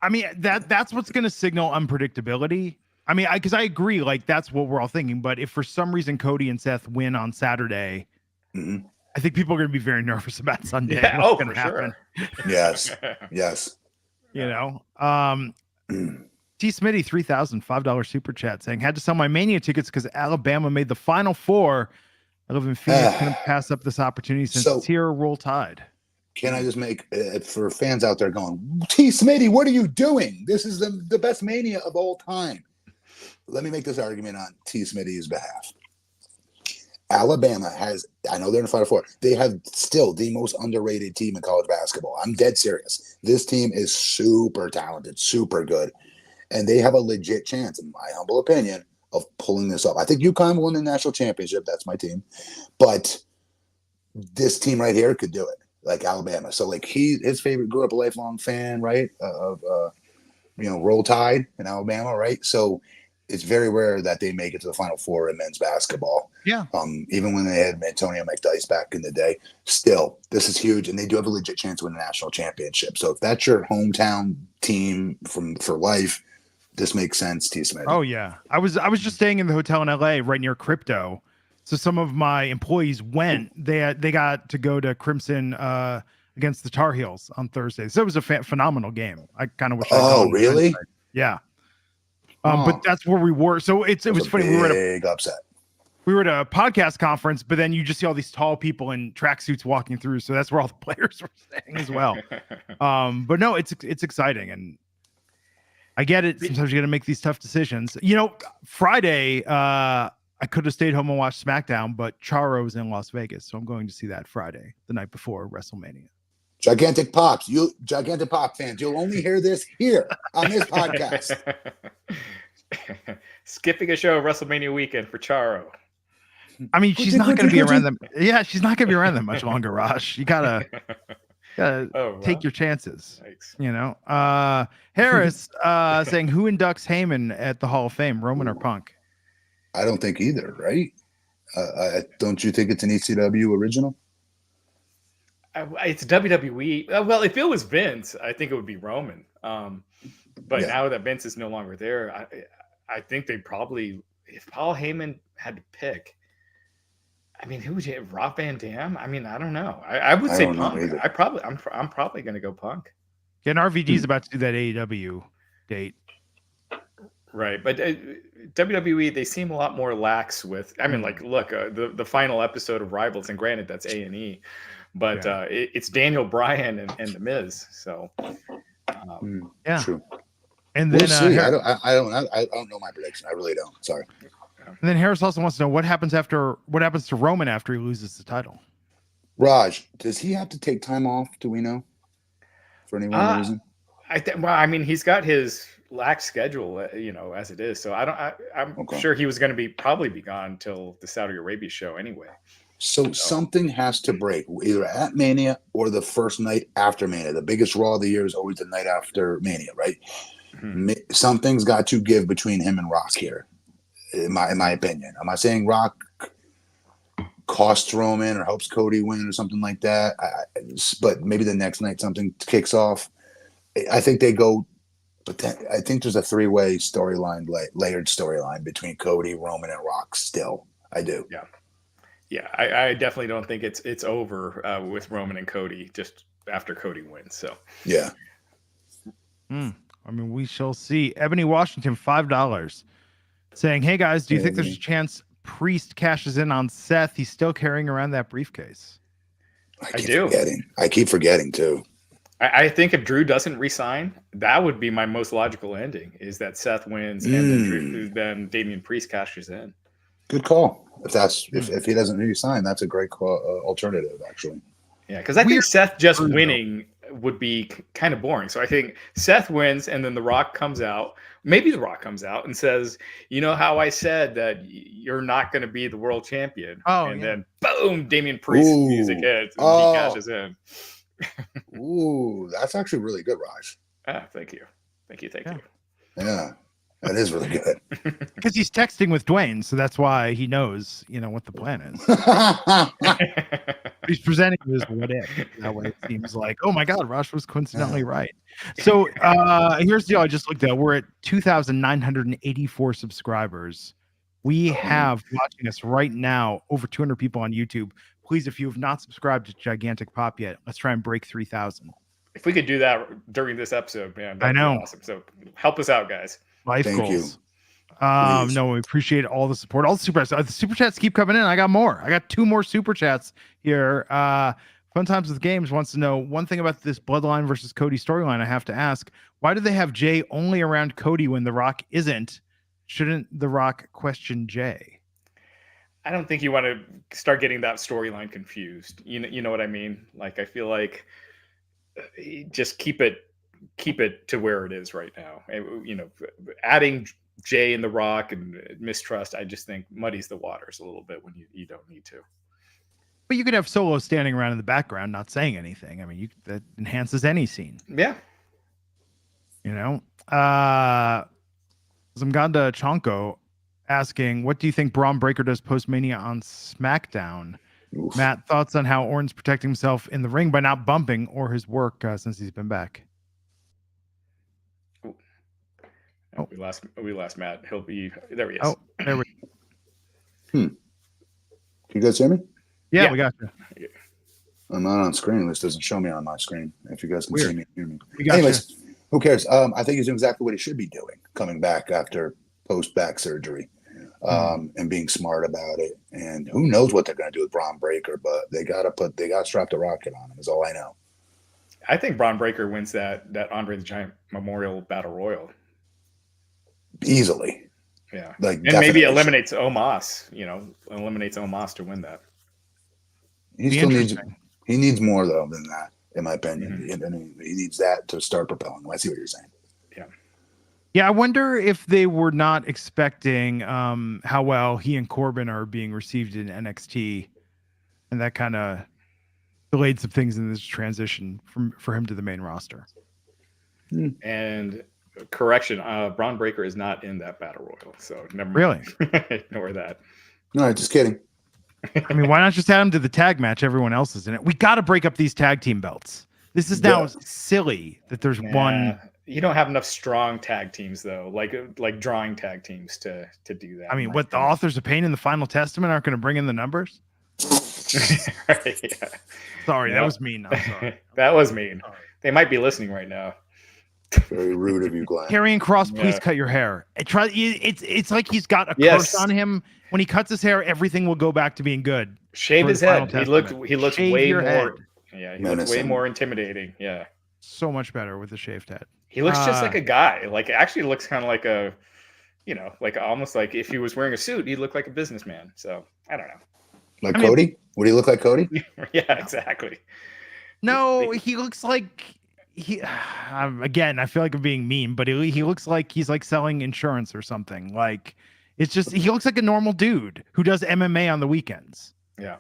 I mean, that's what's going to signal unpredictability. I mean, because I agree, like that's what we're all thinking. But if for some reason Cody and Seth win on Saturday, I think people are going to be very nervous about Sunday. Yeah. What's for happen. Sure. Yes. T. Smitty, $3,005 super chat saying, had to sell my Mania tickets because Alabama made the Final Four. I live in Phoenix, couldn't pass up this opportunity since here Roll Tide. Can I just make, for fans out there going, T. Smitty, what are you doing? This is the best Mania of all time. Let me make this argument on T. Smitty's behalf. Alabama has, I know they're in the Final Four, they have still the most underrated team in college basketball. I'm dead serious. This team is super talented, super good, and they have a legit chance, in my humble opinion, of pulling this up. I think UConn won the national championship. That's my team. But this team right here could do it, like Alabama. So, like, his favorite, grew up a lifelong fan, right, of Roll Tide in Alabama, right? So it's very rare that they make it to the Final Four in men's basketball. Yeah. Even when they had Antonio McDyess back in the day, still, this is huge, and they do have a legit chance to win a national championship. So if that's your hometown team for life, this makes sense, T. Smith. Oh yeah, I was just staying in the hotel in LA right near Crypto, so some of my employees went. They got to go to Crimson against the Tar Heels on Thursday. So it was a phenomenal game. I kind of wish. Oh really? Yeah. But that's where we were. So it was funny. We were at a big upset. We were at a podcast conference, but then you just see all these tall people in tracksuits walking through. So that's where all the players were staying as well. But no, it's exciting, and I get it. Sometimes you got to make these tough decisions. Friday, I could have stayed home and watched SmackDown, but Charo's in Las Vegas, so I'm going to see that Friday, the night before WrestleMania. Gigantic Pop fans, you'll only hear this here on this podcast. Skipping a show WrestleMania weekend for Charo. I mean, she's not going to be around them. Yeah, she's not going to be around them much longer, Rosh. You gotta take your chances. Thanks. Harris saying, who inducts Heyman at the Hall of Fame, Roman or Punk? I don't think either, right? Don't you think it's an ECW original? It's WWE. Well, if it was Vince, I think it would be Roman. But now that Vince is no longer there, I think they probably, if Paul Heyman had to pick, I mean, who would you have? Rob Van Dam? I mean, I don't know. I would say Punk. I'm probably going to go Punk. Yeah, and RVD's about to do that AEW date. Right, but WWE, they seem a lot more lax with. I mean, like, look, the final episode of Rivals, and granted that's A&E, but it's Daniel Bryan and The Miz. So, true. And then we'll see. I don't know my prediction. I really don't. Sorry. And then Harris also wants to know what happens to Roman after he loses the title. Raj, does he have to take time off? Do we know? For any reason? I mean, he's got his lax schedule, as it is. So I'm sure he was going to probably be gone till the Saudi Arabia show anyway. So something has to break, either at Mania or the first night after Mania. The biggest Raw of the year is always the night after Mania, right? Mm-hmm. Something's got to give between him and Rock here, in my opinion. I'm not saying Rock costs Roman or helps Cody win or something like that, but maybe the next night something kicks off. I think they go, but then I think there's a three-way storyline, layered storyline between Cody, Roman, and Rock still. I do. Yeah, I definitely don't think it's over with Roman and Cody just after Cody wins. So yeah. I mean, we shall see. Ebony Washington, $5, saying, "Hey guys, do you think there's a chance Priest cashes in on Seth? He's still carrying around that briefcase." I keep forgetting too. I think if Drew doesn't resign, that would be my most logical ending, is that Seth wins and then Damian Priest cashes in. Good call. If he doesn't resign, that's a great alternative, actually. Yeah, because I think Seth just winning would be kind of boring. So I think Seth wins, and then The Rock comes out. Maybe The Rock comes out and says, "You know how I said that you're not going to be the world champion?" Then boom, Damian Priest music hits, and he cashes in. Ooh, that's actually really good, Raj. Thank you. Yeah, that is really good. Because he's texting with Dwayne, so that's why he knows, what the plan is. He's presenting it as what if. That way it seems like, oh my God, Raj was coincidentally right. So here's the deal. I just looked at. We're at 2,984 subscribers. We have watching us right now over 200 people on YouTube. Please, if you have not subscribed to Gigantic Pop yet, let's try and break 3,000. If we could do that during this episode, man, that'd I know. be awesome. So help us out, guys. Life goals. No, we appreciate all the support. All the super chats. The super chats keep coming in. I got more. I got 2 more super chats here. Fun Times with Games wants to know one thing about this Bloodline versus Cody storyline. I have to ask, why do they have Jay only around Cody when The Rock isn't? Shouldn't The Rock question Jay? I don't think you want to start getting that storyline confused. You know what I mean? Like, I feel like just keep it to where it is right now. Adding Jay and The Rock and mistrust, I just think muddies the waters a little bit when you don't need to. But you could have Solo standing around in the background, not saying anything. I mean, that enhances any scene. Yeah. Zamganda Chonko asking, what do you think Braun Breaker does post-Mania on SmackDown? Oof. Matt, thoughts on how Orton's protecting himself in the ring by not bumping, or his work since he's been back? We lost Matt. He'll be there. He is. Oh, there we go. Can you guys hear me? Yeah, we got you. I'm not on screen. This doesn't show me on my screen. If you guys can see me, hear me. Anyways, who cares? I think he's doing exactly what he should be doing, coming back after post-back surgery, and being smart about it. And who knows what they're going to do with Braun Breaker, but they got to strap the rocket on him, is all I know. I think Braun Breaker wins that Andre the Giant Memorial Battle Royal. Easily. Yeah. And maybe eliminates Omos, eliminates Omos to win that. He needs more though than that, in my opinion. He needs that to start propelling. I see what you're saying. Yeah, I wonder if they were not expecting how well he and Corbin are being received in NXT, and that kind of delayed some things in this transition for him to the main roster. And correction, Braun Breaker is not in that battle royal, so never mind. Really? Ignore that. No, just kidding. I mean, why not just add him to the tag match? Everyone else is in it. We got to break up these tag team belts. This is now silly that there's one. You don't have enough strong tag teams though, like drawing tag teams to do that. I mean, what, the authors of Pain in the Final Testament aren't going to bring in the numbers? Right, yeah. Sorry, that was mean. I'm sorry. That was mean. They might be listening right now. Very rude of you, Glenn. Karrion Kross, please cut your hair. It's like he's got a curse on him. When he cuts his hair, everything will go back to being good. Shave his head. He looks way more. Head. Yeah, he looks way more intimidating. Yeah, so much better with a shaved head. He looks just like a guy. Like, actually looks kind of like a, like almost like if he was wearing a suit, he'd look like a businessman. So I don't know. Like Cody? Would he look like Cody? Yeah, exactly. No, he looks like again, I feel like I'm being mean, but he looks like he's like selling insurance or something. Like, it's just, he looks like a normal dude who does MMA on the weekends. Yeah.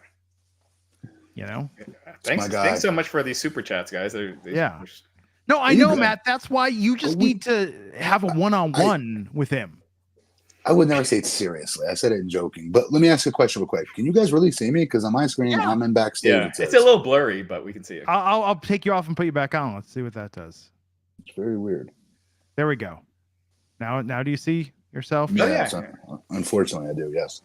Thanks so much for these super chats, guys. No, I know, Matt. That's why you just need to have a one-on-one with him. I would never say it seriously. I said it in joking. But let me ask you a question real quick. Can you guys really see me? Because on my screen, I'm in backstage. Yeah, it's a little blurry, but we can see it. I'll take you off and put you back on. Let's see what that does. It's very weird. There we go. Now do you see yourself? Yeah. Unfortunately, I do, yes.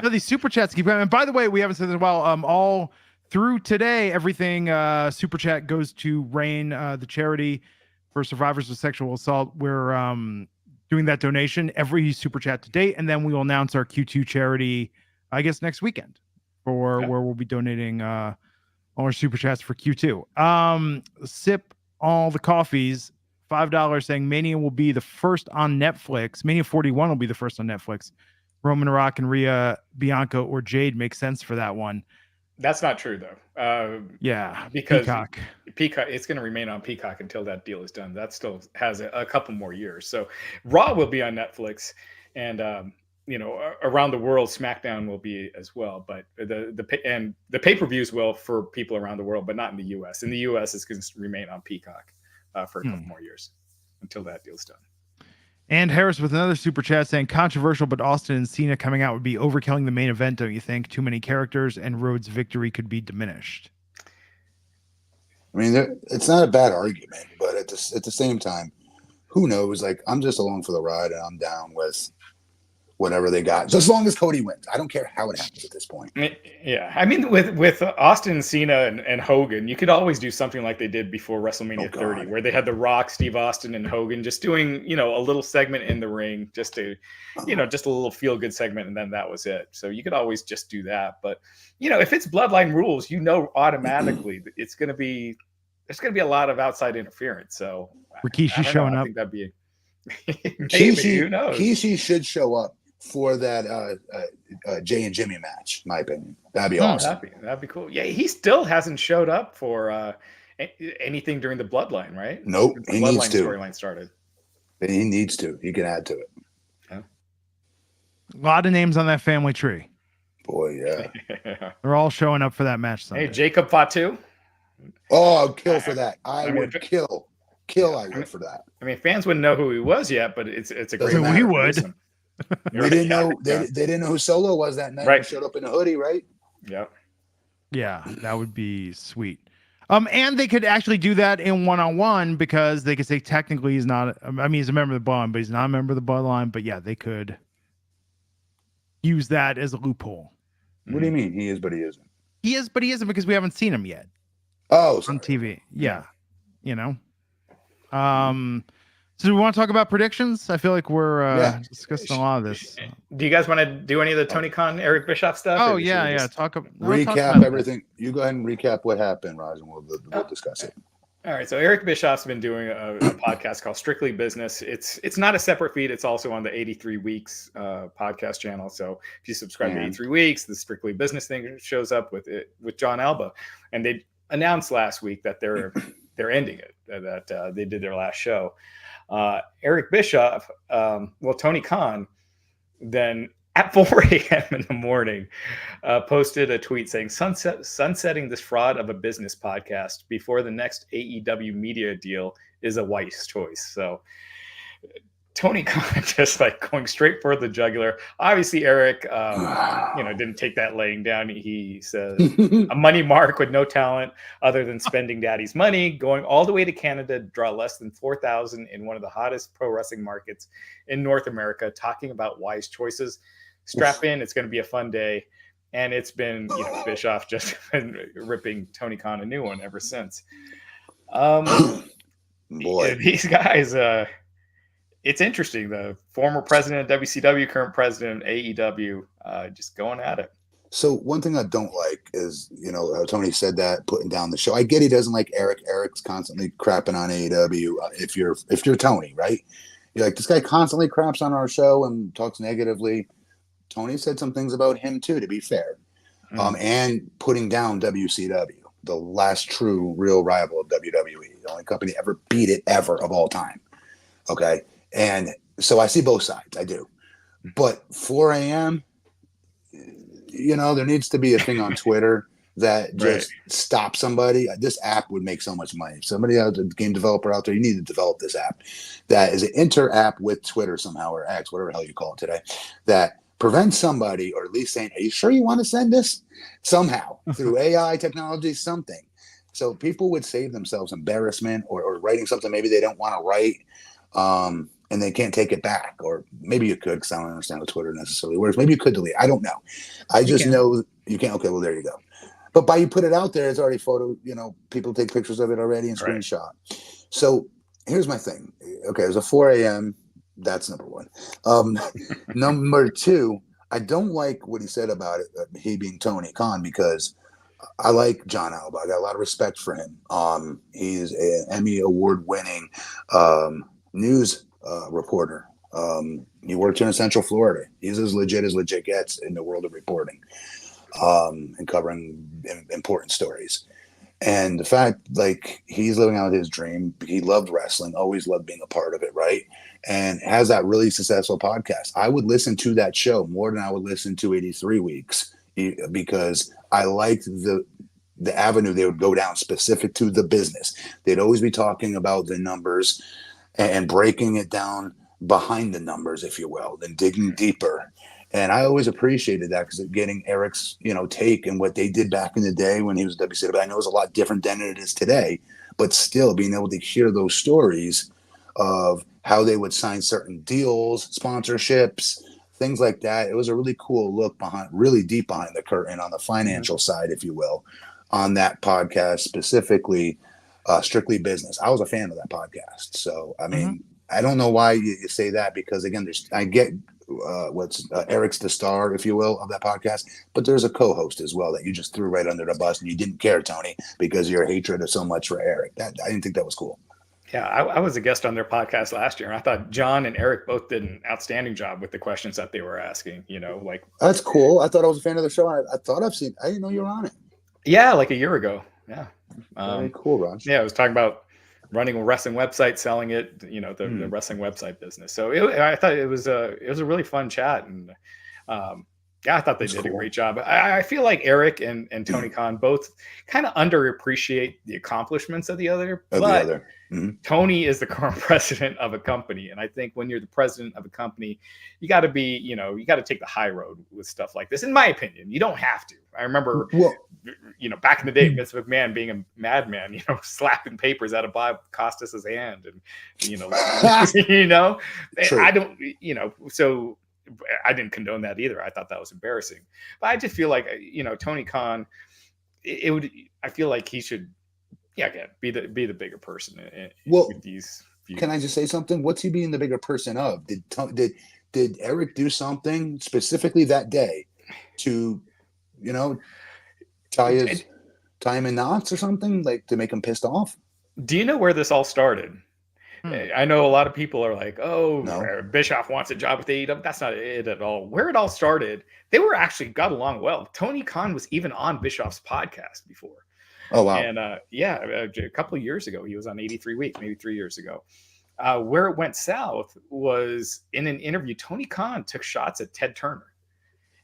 No, these super chats keep going. And by the way, we haven't said this as well. All through today, everything super chat goes to Rain, the charity for survivors of sexual assault. We're doing that donation every super chat to date, and then we will announce our Q2 charity, I guess, next weekend for where we'll be donating all our super chats for Q2. Sip all the coffees, $5, saying Mania will be the first on Netflix. Mania 41 will be the first on Netflix. Roman Rock and Rhea, Bianca, or Jade makes sense for that one. That's not true, though. Because Peacock, it's going to remain on Peacock until that deal is done. That still has a couple more years. So Raw will be on Netflix, and around the world, SmackDown will be as well. But the pay-per-views will for people around the world, but not in the U.S. In the U.S., it's going to remain on Peacock for a couple more years until that deal's done. And Harris with another super chat saying, controversial, but Austin and Cena coming out would be overkilling the main event, don't you think? Too many characters and Rhodes' victory could be diminished. I mean, it's not a bad argument, but at the same time, who knows? Like, I'm just along for the ride, and I'm down with whatever they got, just as long as Cody wins. I don't care how it happens at this point. Yeah, I mean, with Austin, Cena, and Hogan, you could always do something like they did before WrestleMania 30, where they had The Rock, Steve Austin, and Hogan just doing, a little segment in the ring, just to, just a little feel-good segment, and then that was it. So you could always just do that. But, if it's Bloodline rules, automatically there's going to be a lot of outside interference. So Rikishi showing up. I think that'd be maybe, who knows? Rikishi should show up for that Jay and Jimmy match, in my opinion. That'd be awesome. That'd be cool. Yeah, he still hasn't showed up for anything during the Bloodline, right? Nope. He needs to. Storyline started. He needs to. He can add to it. Yeah. A lot of names on that family tree. Boy, yeah. They're all showing up for that match Sunday. Hey, Jacob Fatu. Oh, I'd kill for that. I would kill. I would for that. I mean, fans wouldn't know who he was yet, but it's a great match. We would. We didn't know they didn't know who Solo was that night. Right. He showed up in a hoodie, right? Yep. Yeah, that would be sweet. And they could actually do that in one-on-one because they could say technically he's not. I mean, he's a member of the Bloodline, but he's not a member of the Bloodline. But yeah, they could use that as a loophole. What do you mean he is, but he isn't? He is, but he isn't because we haven't seen him yet. Oh, on TV. Yeah, So do we want to talk about predictions? I feel like we're discussing a lot of this. Do you guys want to do any of the Tony Khan, Eric Bischoff stuff? Oh, yeah. Recap everything. You go ahead and recap what happened, Raj, and we'll discuss it. All right. So Eric Bischoff's been doing a podcast called Strictly Business. It's not a separate feed. It's also on the 83 Weeks podcast channel. So if you subscribe to 83 Weeks, the Strictly Business thing shows up with John Alba. And they announced last week that they're ending it, that they did their last show. Eric Bischoff, Tony Khan, then at 4 a.m. in the morning, posted a tweet saying, sunsetting this fraud of a business podcast before the next AEW media deal is a wise choice. So Tony Khan just like going straight for the jugular. Obviously, Eric, didn't take that laying down. He says a money mark with no talent other than spending daddy's money, going all the way to Canada to draw less than 4,000 in one of the hottest pro wrestling markets in North America, talking about wise choices. Strap in. It's going to be a fun day. And it's been, Bischoff just been ripping Tony Khan a new one ever since. Boy, these guys, it's interesting. The former president of WCW, current president of AEW, just going at it. So one thing I don't like is, how Tony said that, putting down the show. I get he doesn't like Eric. Eric's constantly crapping on AEW. If you're Tony, right? You're like, this guy constantly craps on our show and talks negatively. Tony said some things about him too, to be fair. And putting down WCW, the last true real rival of WWE, the only company ever beat it ever of all time. Okay. And so I see both sides. I do. But 4 a.m., there needs to be a thing on Twitter that just stops somebody. This app would make so much money. If somebody out, a game developer out there, you need to develop this app that is an inter-app with Twitter somehow, or X, whatever the hell you call it today, that prevents somebody, or at least saying, are you sure you want to send this? Somehow, through AI technology, something. So people would save themselves embarrassment or writing something maybe they don't want to write. And they can't take it back, or maybe you could, because I don't understand what Twitter necessarily works. Maybe you could delete. I don't know. I just know you can't. Okay, well there you go. But by you put it out there, it's already photo. People take pictures of it already and screenshot. So here's my thing. Okay, it was a 4 a.m. That's number one. Number two, I don't like what he said about it, he being Tony Khan, because I like John Alba. I got a lot of respect for him. He's an Emmy award-winning news reporter. He worked here in Central Florida. He's as legit gets in the world of reporting and covering important stories. And the fact, like, he's living out his dream. He loved wrestling, always loved being a part of it, right? And has that really successful podcast. I would listen to that show more than I would listen to 83 Weeks, because I liked the avenue they would go down specific to the business. They'd always be talking about the numbers and breaking it down behind the numbers, if you will, and digging deeper. And I always appreciated that, because getting Eric's, take and what they did back in the day when he was WCW. But I know it's a lot different than it is today, but still being able to hear those stories of how they would sign certain deals, sponsorships, things like that. It was a really cool look really deep behind the curtain on the financial side, if you will, on that podcast, specifically Strictly Business. I was a fan of that podcast. So, I mean, I don't know why you say that, because again, I get Eric's the star, if you will, of that podcast, but there's a co-host as well that you just threw right under the bus, and you didn't care, Tony, because of your hatred of so much for Eric. I didn't think that was cool. Yeah, I was a guest on their podcast last year, and I thought John and Eric both did an outstanding job with the questions that they were asking. Like, that's cool. I thought I was a fan of the show. I didn't know you were on it. Yeah, like a year ago. Yeah, very cool, Raj. Yeah, I was talking about running a wrestling website, selling it, the wrestling website business. So I thought it was a really fun chat, and I thought they did a great job. I feel like Eric and Tony Khan both kind of underappreciate the accomplishments of the other. Tony is the current president of a company, and I think when you're the president of a company, you got to be, you got to take the high road with stuff like this. In my opinion, you don't have to. I remember, back in the day, Vince McMahon being a madman, slapping papers out of Bob Costas's hand, and I don't, so I didn't condone that either. I thought that was embarrassing, but I just feel like, Tony Khan, I fid like he should. Yeah, again, be the bigger person. With these views. Can I just say something? What's he being the bigger person of? Did Eric do something specifically that day to, tie him in knots or something, like to make him pissed off? Do you know where this all started? I know a lot of people are like, "Oh, no. Bischoff wants a job with AEW." That's not it at all. Where it all started, they were actually got along well. Tony Khan was even on Bischoff's podcast before. Oh, wow. And a couple of years ago, he was on 83 Weeks, maybe 3 years ago. Where it went south was in an interview, Tony Khan took shots at Ted Turner.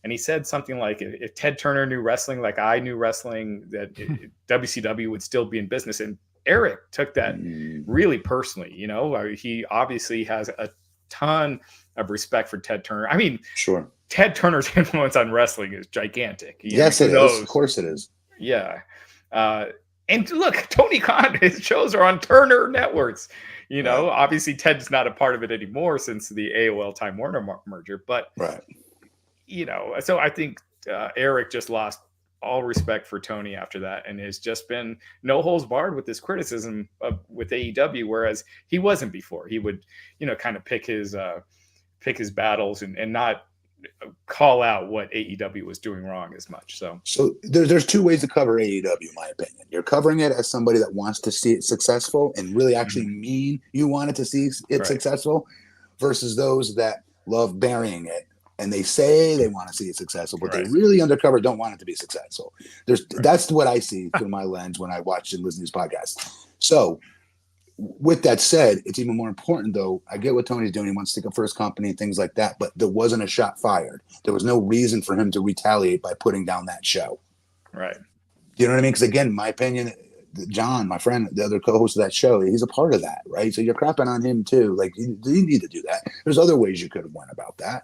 And he said something like, if Ted Turner knew wrestling like I knew wrestling, that WCW would still be in business. And Eric took that really personally. He obviously has a ton of respect for Ted Turner. I mean, sure. Ted Turner's influence on wrestling is gigantic. Yes, it is. Of course it is. Yeah. And look, Tony Khan, his shows are on Turner networks. Obviously Ted's not a part of it anymore since the AOL Time Warner merger, but so I think Eric just lost all respect for Tony after that, and has just been no holds barred with this criticism with AEW, whereas he wasn't before. He would, kind of pick his battles and not call out what AEW was doing wrong as much. So there's two ways to cover AEW, in my opinion. You're covering it as somebody that wants to see it successful and really actually mean you wanted to see it successful, versus those that love burying it and they say they want to see it successful, but they really undercover don't want it to be successful. That's what I see through my lens when I watch and listen to these podcasts. So with that said, it's even more important, though. I get what Tony's doing. He wants to take up for his company and things like that, but there wasn't a shot fired. There was no reason for him to retaliate by putting down that show. Right. You know what I mean? Because again, my opinion, John, my friend, the other co-host of that show, he's a part of that, right? So you're crapping on him too. Like, you need to do that. There's other ways you could have went about that.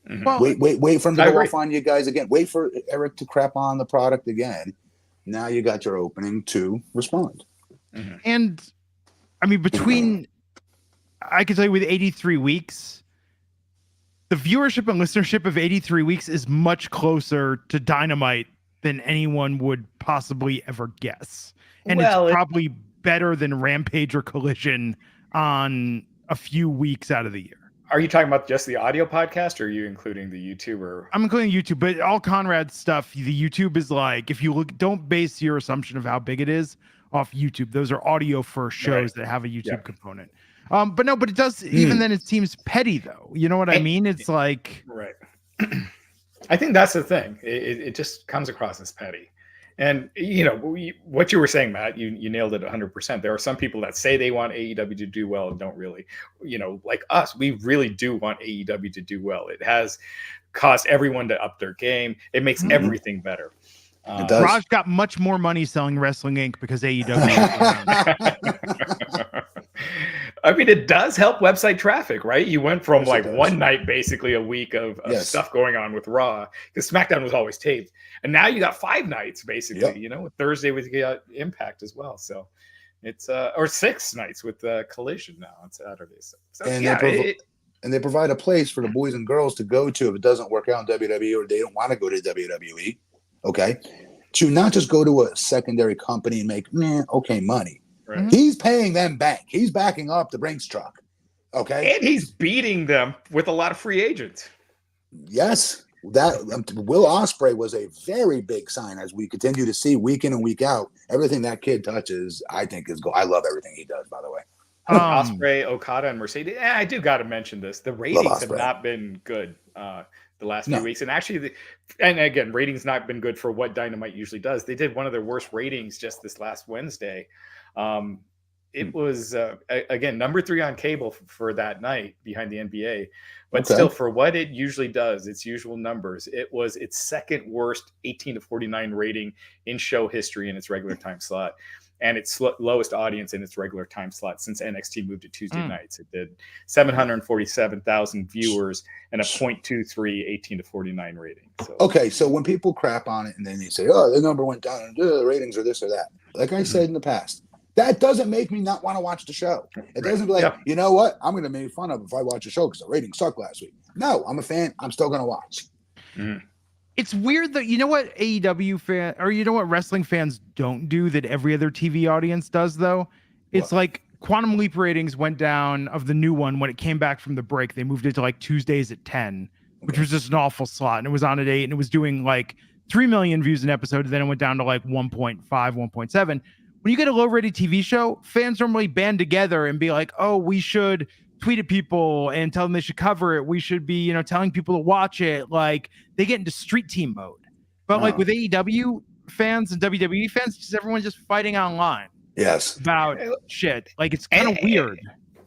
Mm-hmm. Well, wait for him to go off on you guys again. Wait for Eric to crap on the product again. Now you got your opening to respond. Mm-hmm. And I mean, I can tell you with 83 weeks, the viewership and listenership of 83 weeks is much closer to Dynamite than anyone would possibly ever guess. And it's probably better than Rampage or Collision on a few weeks out of the year. Are you talking about just the audio podcast, or are you including the YouTube? Or I'm including YouTube, but all Conrad's stuff, the YouTube is like, if you look, don't base your assumption of how big it is off YouTube. Those are audio first shows that have a YouTube component. But it does, even then it seems petty though. You know what I mean? It's like, right. I think that's the thing. It just comes across as petty. And, what you were saying, Matt, you nailed it 100%. There are some people that say they want AEW to do well and don't really, like us, we really do want AEW to do well. It has caused everyone to up their game. It makes everything better. Raj got much more money selling Wrestling Inc. because AEW. I mean, it does help website traffic, right? You went from one night, basically a week of stuff going on with Raw, because SmackDown was always taped. And now you got 5 nights, basically, with Thursday with Impact as well. So it's, or 6 nights with Collision now on Saturdays. So, and they provide a place for the boys and girls to go to if it doesn't work out in WWE or they don't want to go to WWE, okay? To not just go to a secondary company and make, money. Right. He's paying them back. He's backing up the Brinks truck. Okay. And he's beating them with a lot of free agents. Yes. That Will Ospreay was a very big sign as we continue to see week in and week out. Everything that kid touches, I think is I love everything he does, by the way. Ospreay, Okada, and Mercedes. I do got to mention this. The ratings have not been good the last few weeks. And actually, and again, ratings not been good for what Dynamite usually does. They did one of their worst ratings just this last Wednesday. It was again number 3 on cable for that night behind the NBA, but still for what it usually does, its usual numbers, it was its second worst 18 to 49 rating in show history in its regular time slot, and its lowest audience in its regular time slot since NXT moved to Tuesday nights. It did 747,000 viewers and a 0.23 18 to 49 rating. So. Okay, so when people crap on it and then they say, "Oh, the number went down, and the ratings are this or that," like I said in the past. That doesn't make me not want to watch the show. It doesn't be like, you know what? I'm going to make fun of if I watch a show because the ratings sucked last week. No, I'm a fan. I'm still going to watch. It's weird that, what AEW fan, or what wrestling fans don't do that every other TV audience does, though? It's like Quantum Leap ratings went down of the new one when it came back from the break. They moved it to Tuesdays at 10, which was just an awful slot. And it was on at 8, and it was doing 3 million views an episode. And then it went down to 1.5, 1.7. When you get a low-rated TV show, fans normally band together and be like, "Oh, we should tweet at people and tell them they should cover it. We should be, telling people to watch it." They get into street team mode. But with AEW fans and WWE fans, just everyone's just fighting online. Yes. About shit. It's kind of weird.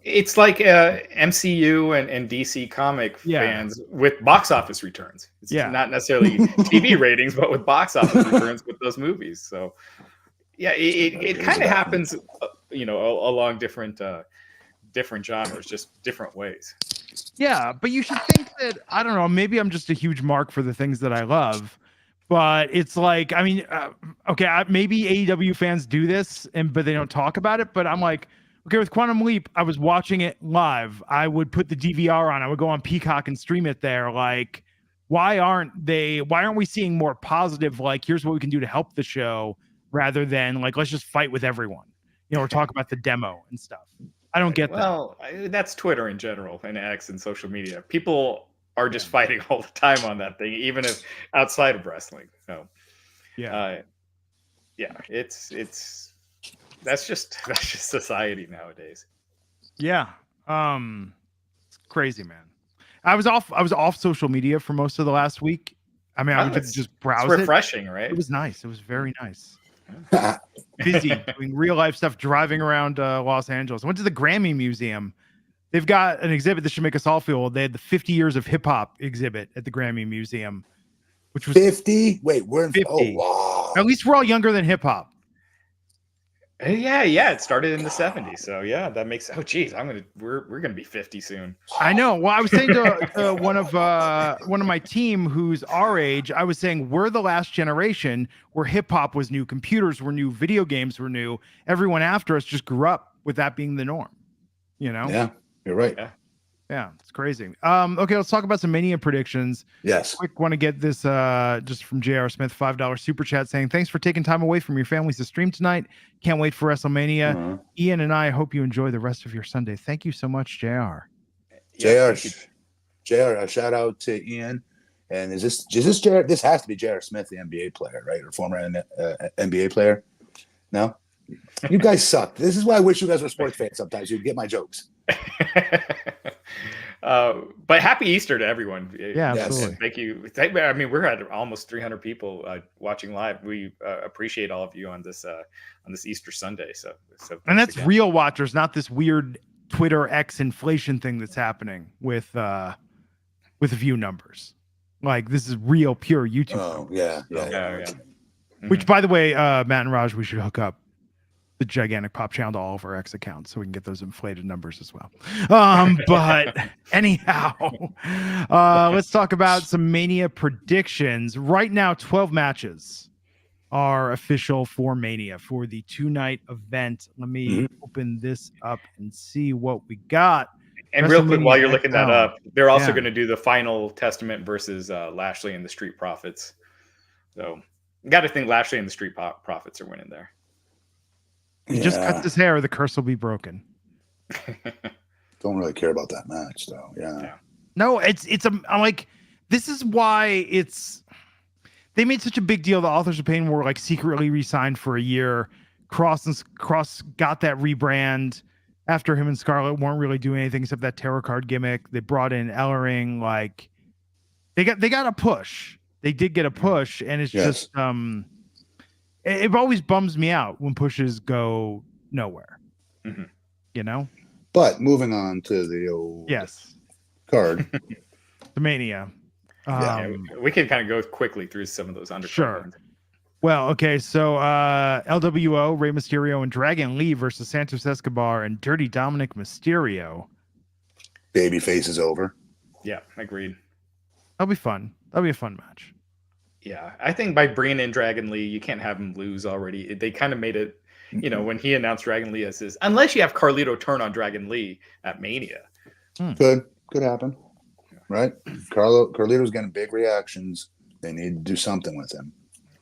It's like MCU and DC comic fans with box office returns. It's not necessarily TV ratings, but with box office returns with those movies. So. Yeah, it kind of happens, along different genres, just different ways. Yeah, but you should think that, I don't know, maybe I'm just a huge mark for the things that I love, but it's maybe AEW fans do this, but they don't talk about it, but I'm like, okay, with Quantum Leap, I was watching it live. I would put the DVR on. I would go on Peacock and stream it there. Why aren't we seeing more positive, here's what we can do to help the show, rather than let's just fight with everyone, or talk about the demo and stuff. I don't get that. Well, that's Twitter in general and X and social media. People are just fighting all the time on that thing, even if outside of wrestling. So, it's that's just society nowadays. Yeah, it's crazy, man. I was off social media for most of the last week. I mean, I would just browse. It's refreshing, right? It was nice. It was very nice. Busy doing real life stuff, driving around Los Angeles. I went to the Grammy Museum. They've got an exhibit that should make us all feel old. They had the 50 years of hip hop exhibit at the Grammy Museum, which was 50. Wait, we're in 50. Oh, wow. At least we're all younger than hip hop. Yeah. It started in the 70s. So that makes. Oh, geez, we're gonna be 50 soon. I know. Well, I was saying to one of my team who's our age, I was saying we're the last generation where hip hop was new, computers were new, video games were new. Everyone after us just grew up with that being the norm. Yeah, you're right. Yeah, it's crazy. Okay, let's talk about some Mania predictions. Yes. Quick, want to get this just from J.R. Smith, $5 super chat saying, thanks for taking time away from your families to stream tonight. Can't wait for WrestleMania. Ian and I hope you enjoy the rest of your Sunday. Thank you so much, JR. JR, a shout out to Ian. And is this JR? This has to be J.R. Smith, the NBA player, right? Or former NBA player. No? You guys suck. This is why I wish you guys were sports fans sometimes. You'd get my jokes. But happy Easter to everyone. Yeah, absolutely. Thank you. I mean, we're at almost 300 people watching live. We appreciate all of you on this Easter Sunday. So and that's again. Real watchers, not this weird Twitter X inflation thing that's happening with view numbers. Like this is real, pure YouTube. Oh yeah. Which, by the way, Matt and Raj, we should hook up the Gigantic Pop channel to all of our X accounts so we can get those inflated numbers as well. But anyhow, let's talk about some Mania predictions. Right now, 12 matches are official for Mania for the 2-night event. Let me open this up and see what we got. And real quick, while you're looking that up, they're also going to do the Final Testament versus Lashley and the Street Profits. So you got to think Lashley and the Street Profits are winning there. He just cuts his hair, the curse will be broken. Don't really care about that match, though. Yeah. No, I'm like, this is why they made such a big deal. The Authors of Pain were like secretly re-signed for a year. Cross got that rebrand after him and Scarlett weren't really doing anything except that tarot card gimmick. They brought in Ellering. Like they got a push. They did get a push, and it's just it always bums me out when pushes go nowhere. You know? But moving on to the old card. The Mania. We can kind of go quickly through some of those undercards. Sure. Well, okay, so LWO, Rey Mysterio, and Dragon Lee versus Santos Escobar and Dirty Dominic Mysterio. Babyface is over. Yeah, agreed. That'll be fun. That'll be a fun match. Yeah, I think by bringing in Dragon Lee, you can't have him lose already. They kind of made it, when he announced Dragon Lee as his, unless you have Carlito turn on Dragon Lee at Mania. Could happen, right? Carlito's getting big reactions. They need to do something with him.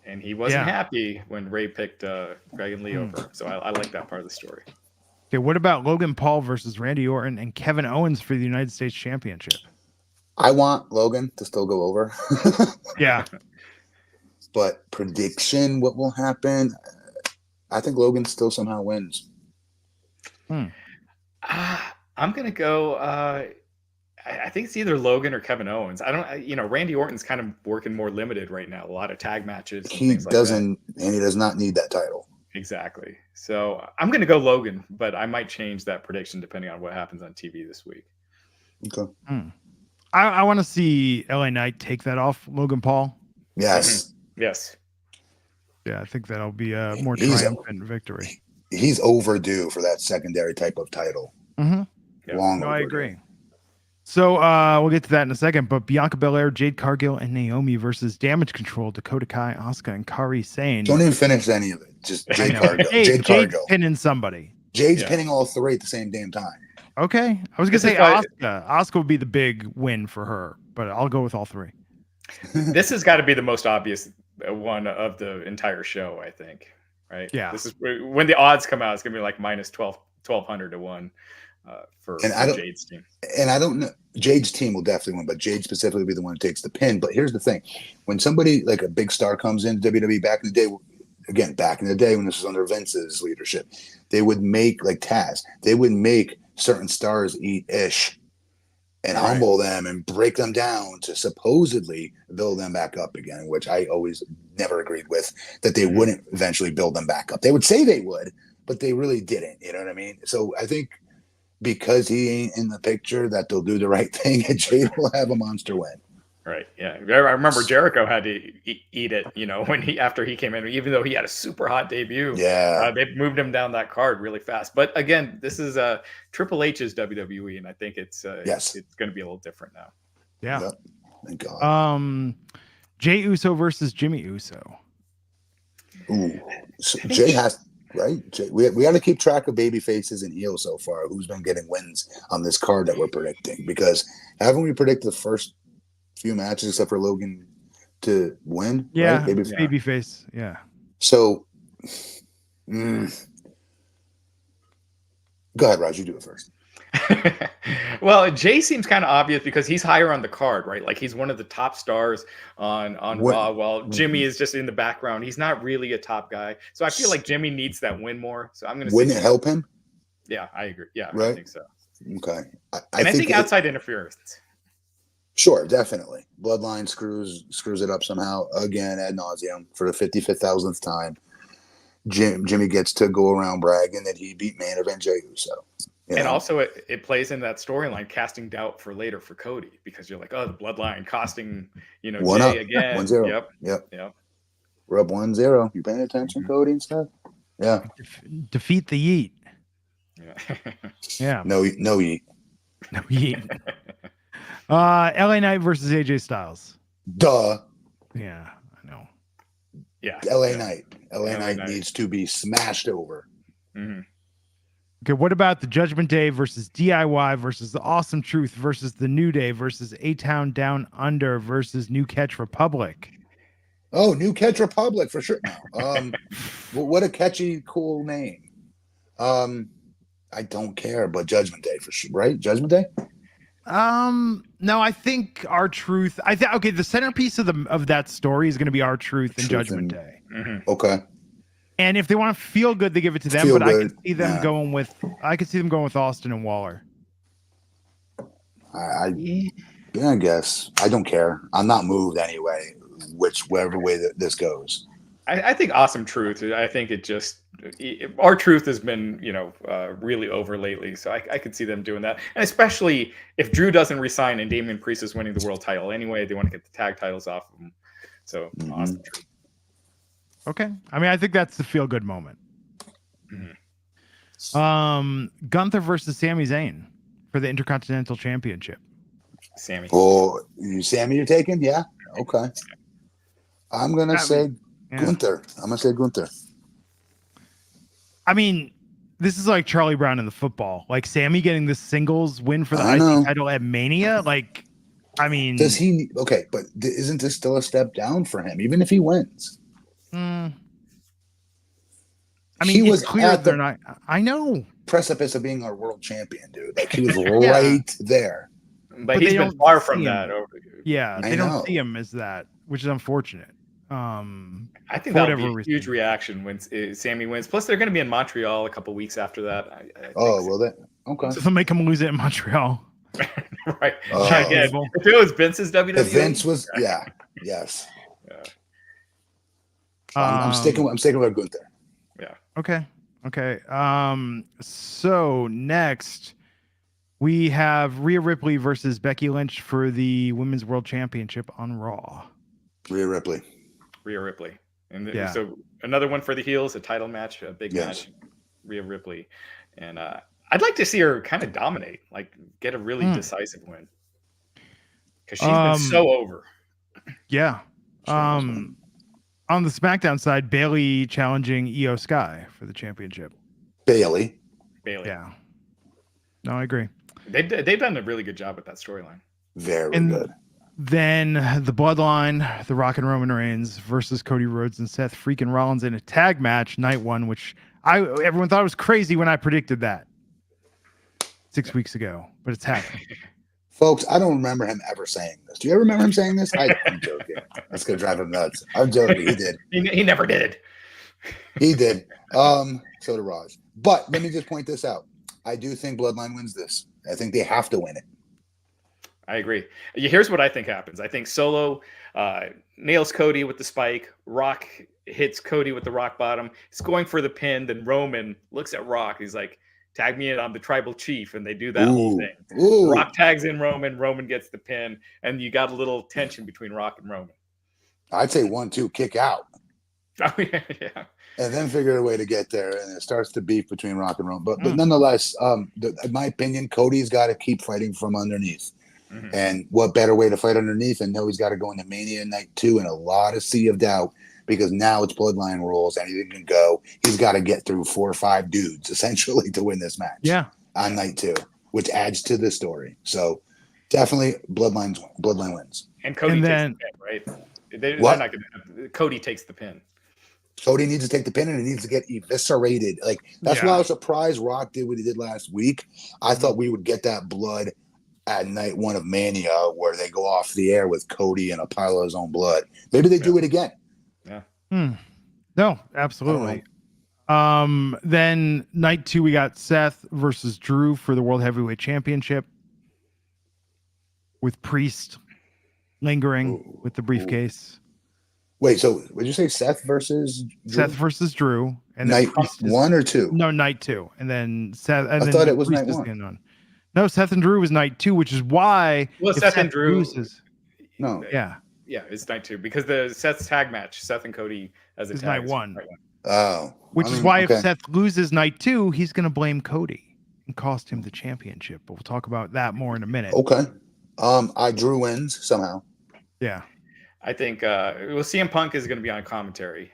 And he wasn't happy when Ray picked Dragon Lee over. So I like that part of the story. Okay, what about Logan Paul versus Randy Orton and Kevin Owens for the United States Championship? I want Logan to still go over. Yeah. But prediction, what will happen? I think Logan still somehow wins. I'm going to go... I think it's either Logan or Kevin Owens. I don't, Randy Orton's kind of working more limited right now. A lot of tag matches. He doesn't, and he does not need that title. Exactly. So I'm going to go Logan, but I might change that prediction depending on what happens on TV this week. Okay. I want to see LA Knight take that off Logan Paul. Yes. Yes. Yeah, I think that'll be a more triumphant victory. He's overdue for that secondary type of title. Yeah. Long no, overdue. I agree. So we'll get to that in a second, but Bianca Belair, Jade Cargill, and Naomi versus Damage Control, Dakota Kai, Asuka, and Kairi Sane. Don't even finish any of it. Just Jade Cargill. Jade Cargill. Pinning somebody. Jade's pinning all three at the same damn time. Okay. I was going to say Asuka. Asuka would be the big win for her, but I'll go with all three. This has got to be the most obvious one of the entire show, I think. Right? Yeah. This is when the odds come out, it's going to be like minus 1,200 to 1. For Jade's team. And I don't know. Jade's team will definitely win, but Jade specifically will be the one who takes the pin. But here's the thing. When somebody like a big star comes in WWE back in the day when this was under Vince's leadership, they would make, like Taz, they would make certain stars eat ish and humble them and break them down to supposedly build them back up again, which I always never agreed with, that they wouldn't eventually build them back up. They would say they would, but they really didn't. You know what I mean? So I think because he ain't in the picture, that they'll do the right thing and Jade will have a monster win. Right. Yeah. I remember Jericho had to eat it, after he came in, even though he had a super hot debut. Yeah. They moved him down that card really fast. But again, this is Triple H's WWE, and I think it's going to be a little different now. Yeah. Yep. Thank God. Jey Uso versus Jimmy Uso. Ooh. So Jay has right? We got to keep track of baby faces and heels so far. Who's been getting wins on this card that we're predicting? Because haven't we predicted the first few matches except for Logan to win? Yeah, right? babyface. Yeah. So, go ahead, Raj. You do it first. Well, Jay seems kind of obvious because he's higher on the card, right? Like he's one of the top stars on Raw, while Jimmy is just in the background. He's not really a top guy, so I feel like Jimmy needs that win more. So I'm going to. Wouldn't it help him? Yeah, I agree. Yeah, right? I think so. Okay, I think outside interference. Sure, definitely. Bloodline screws it up somehow again ad nauseum for the 55,000th time. Jimmy gets to go around bragging that he beat main event Jey Uso. And also it plays in that storyline, casting doubt for later for Cody, because you're like, oh, the bloodline costing, Jay again. 1-0. Yep. We're up 1-0. You paying attention, Cody and stuff? Yeah. Defeat the Yeet. Yeah. No Yeet. No Yeet. LA Knight versus AJ Styles. Duh. Yeah, I know. Yeah. LA Knight. LA Knight needs to be smashed over. Mm-hmm. Okay, what about the Judgment Day versus DIY versus the Awesome Truth versus the New Day versus A-Town Down Under versus New Catch Republic? Oh, New Catch Republic for sure. No. What a catchy, cool name. I don't care, but Judgment Day for sure, right? Judgment Day? No, I think R-Truth. Okay, the centerpiece of that story is going to be R-Truth and Judgment Day. Mm-hmm. Okay. And if they want to feel good, they give it to them. But I can see them going with. I could see them going with Austin and Waller. I guess I don't care. I'm not moved anyway. Whichever way that this goes. I think Awesome Truth. I think R-Truth has been really over lately, so I could see them doing that. And especially if Drew doesn't resign and Damian Priest is winning the world title anyway, they want to get the tag titles off of him. So Awesome Truth. Okay. I mean, I think that's the feel-good moment. Mm-hmm. Gunther versus Sami Zayn for the Intercontinental Championship. Sammy. Oh, Sammy you're taking? Yeah? Okay. I'm going to say Gunther. I'm going to say Gunther. I mean, this is like Charlie Brown in the football. Like Sammy getting the singles win for the IC title at Mania. Like, I mean. Does he? Okay, but isn't this still a step down for him, even if he wins? I mean, it's clear they're not. I know. Precipice of being our world champion, dude. Like he was right there. But he's been far from that. Yeah, they don't see him as that, which is unfortunate. I think that'll be a huge reaction when Sammy wins. Plus, they're going to be in Montreal a couple weeks after that. Okay. So they'll make him lose it in Montreal. Right. If it was Vince's WWE. If Vince was, yes. Yeah. I'm sticking with Gunther. Yeah. Okay. So next we have Rhea Ripley versus Becky Lynch for the Women's World Championship on Raw. Rhea Ripley. And so another one for the heels, a title match, a big match. Rhea Ripley. And I'd like to see her kind of dominate, like get a really decisive win. Because she's been so over. Yeah. On the SmackDown side, Bayley challenging Io Sky for the championship. Bayley. Yeah. No, I agree. They've done a really good job with that storyline. Very good. Then the Bloodline, The Rock and Roman Reigns versus Cody Rhodes and Seth freaking Rollins in a tag match, night one, which everyone thought was crazy when I predicted that 6 weeks ago, but it's happening. Folks, I don't remember him ever saying this. Do you ever remember him saying this? I'm joking. That's going to drive him nuts. I'm joking. He did. He never did. He did. So did Raj. But let me just point this out. I do think Bloodline wins this. I think they have to win it. I agree. Here's what I think happens. I think Solo nails Cody with the spike. Rock hits Cody with the rock bottom. He's going for the pin. Then Roman looks at Rock. He's like, tag me in, I'm the tribal chief. And they do that whole thing. Rock tags in Roman. Roman gets the pin. And you got a little tension between Rock and Roman. I'd say 1-2 kick out. Oh, yeah. And then figure a way to get there. And it starts to beef between Rock and Roman. But nonetheless, in my opinion, Cody's got to keep fighting from underneath. Mm-hmm. And what better way to fight underneath? And know he's got to go into Mania Night 2 in a lot of sea of doubt because now it's bloodline rules. Anything can go. He's got to get through 4 or 5 dudes essentially to win this match. Yeah, on night 2, which adds to the story. So definitely bloodline wins. And Cody takes the pin, right? They're not gonna, Cody takes the pin. Cody needs to take the pin, and he needs to get eviscerated. Like, that's why I was surprised Rock did what he did last week. I thought we would get that blood at night 1 of Mania, where they go off the air with Cody and a pile of his own blood. Maybe they do it again. Yeah. No, absolutely. Then night 2, we got Seth versus Drew for the World Heavyweight Championship, with Priest lingering with the briefcase. Wait, so would you say Seth versus Drew? Seth versus Drew, and night 1 or 2? No, night 2, and then Seth. And I thought it was night 1. No, Seth and Drew was night 2, which is why. Well, Seth and Drew loses. No. Yeah, it's night 2 because the Seth's tag match, Seth and Cody as a tag, night 1. Oh, which is why if Seth loses night 2, he's going to blame Cody and cost him the championship. But we'll talk about that more in a minute. Okay. Drew wins somehow. Yeah. I think CM Punk is going to be on commentary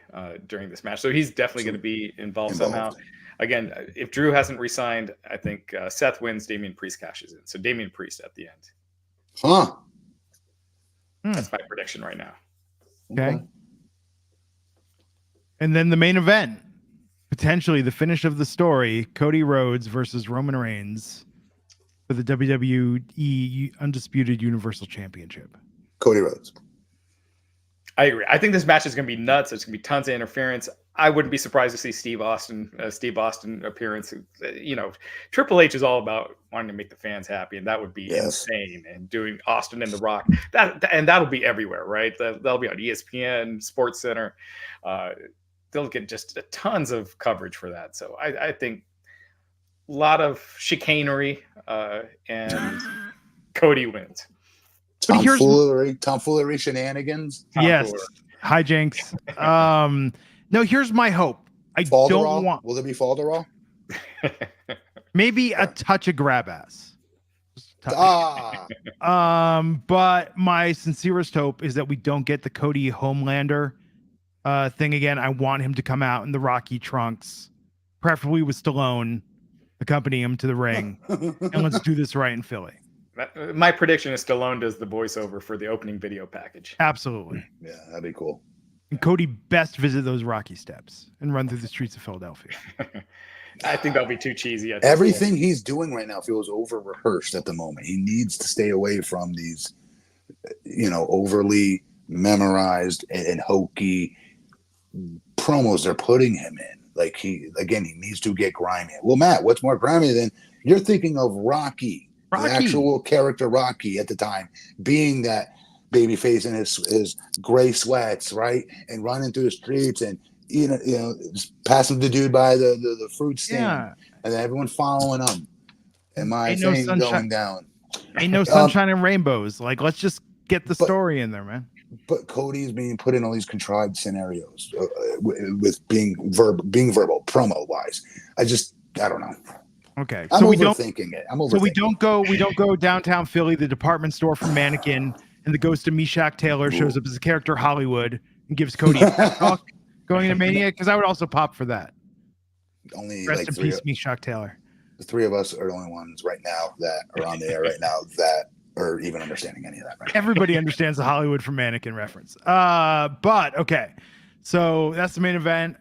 during this match, so he's definitely going to be involved somehow. Again, if Drew hasn't re-signed, I think Seth wins, Damian Priest cashes in. So Damian Priest at the end. Huh. That's my prediction right now. Okay. And then the main event, potentially the finish of the story, Cody Rhodes versus Roman Reigns for the WWE Undisputed Universal Championship. Cody Rhodes. I agree. I think this match is going to be nuts. There's going to be tons of interference. I wouldn't be surprised to see Steve Austin appearance. Triple H is all about wanting to make the fans happy, and that would be insane. And doing Austin and The Rock, that'll be everywhere, right? That'll be on ESPN, Sports Center. They'll get just tons of coverage for that. So I think a lot of chicanery, and Cody wins. Tomfoolery shenanigans. Yes, hijinks. No, here's my hope. Will there be Falderall? Maybe a touch of grab ass. But my sincerest hope is that we don't get the Cody Homelander thing again. I want him to come out in the Rocky trunks, preferably with Stallone, accompany him to the ring, and let's do this right in Philly. My prediction is Stallone does the voiceover for the opening video package. Absolutely. Yeah, that'd be cool. And Cody best visit those Rocky steps and run through the streets of Philadelphia. I think that'll be too cheesy. Everything he's doing right now feels over-rehearsed at the moment. He needs to stay away from these, overly memorized and hokey promos they're putting him in. Like, he needs to get grimy. Well, Matt, what's more grimy than you're thinking of Rocky? The actual character Rocky at the time, being that babyface in his gray sweats, right, and running through the streets and just passing the dude by the fruit stand, and then everyone following him. And my thing going down. Ain't no sunshine and rainbows. Like, let's just get the story in there, man. But Cody's being put in all these contrived scenarios with being verbal, promo wise. I don't know. Okay, I'm overthinking it. So we don't go downtown Philly, the department store from Mannequin, and the ghost of Meshack Taylor shows up as a character Hollywood and gives Cody a talk going into Mania, because I would also pop for that. Only rest in peace, Meshack Taylor. The 3 of us are the only ones right now that are on the air right now that are even understanding any of that. Right Everybody understands the Hollywood from Mannequin reference. But okay. So that's the main event.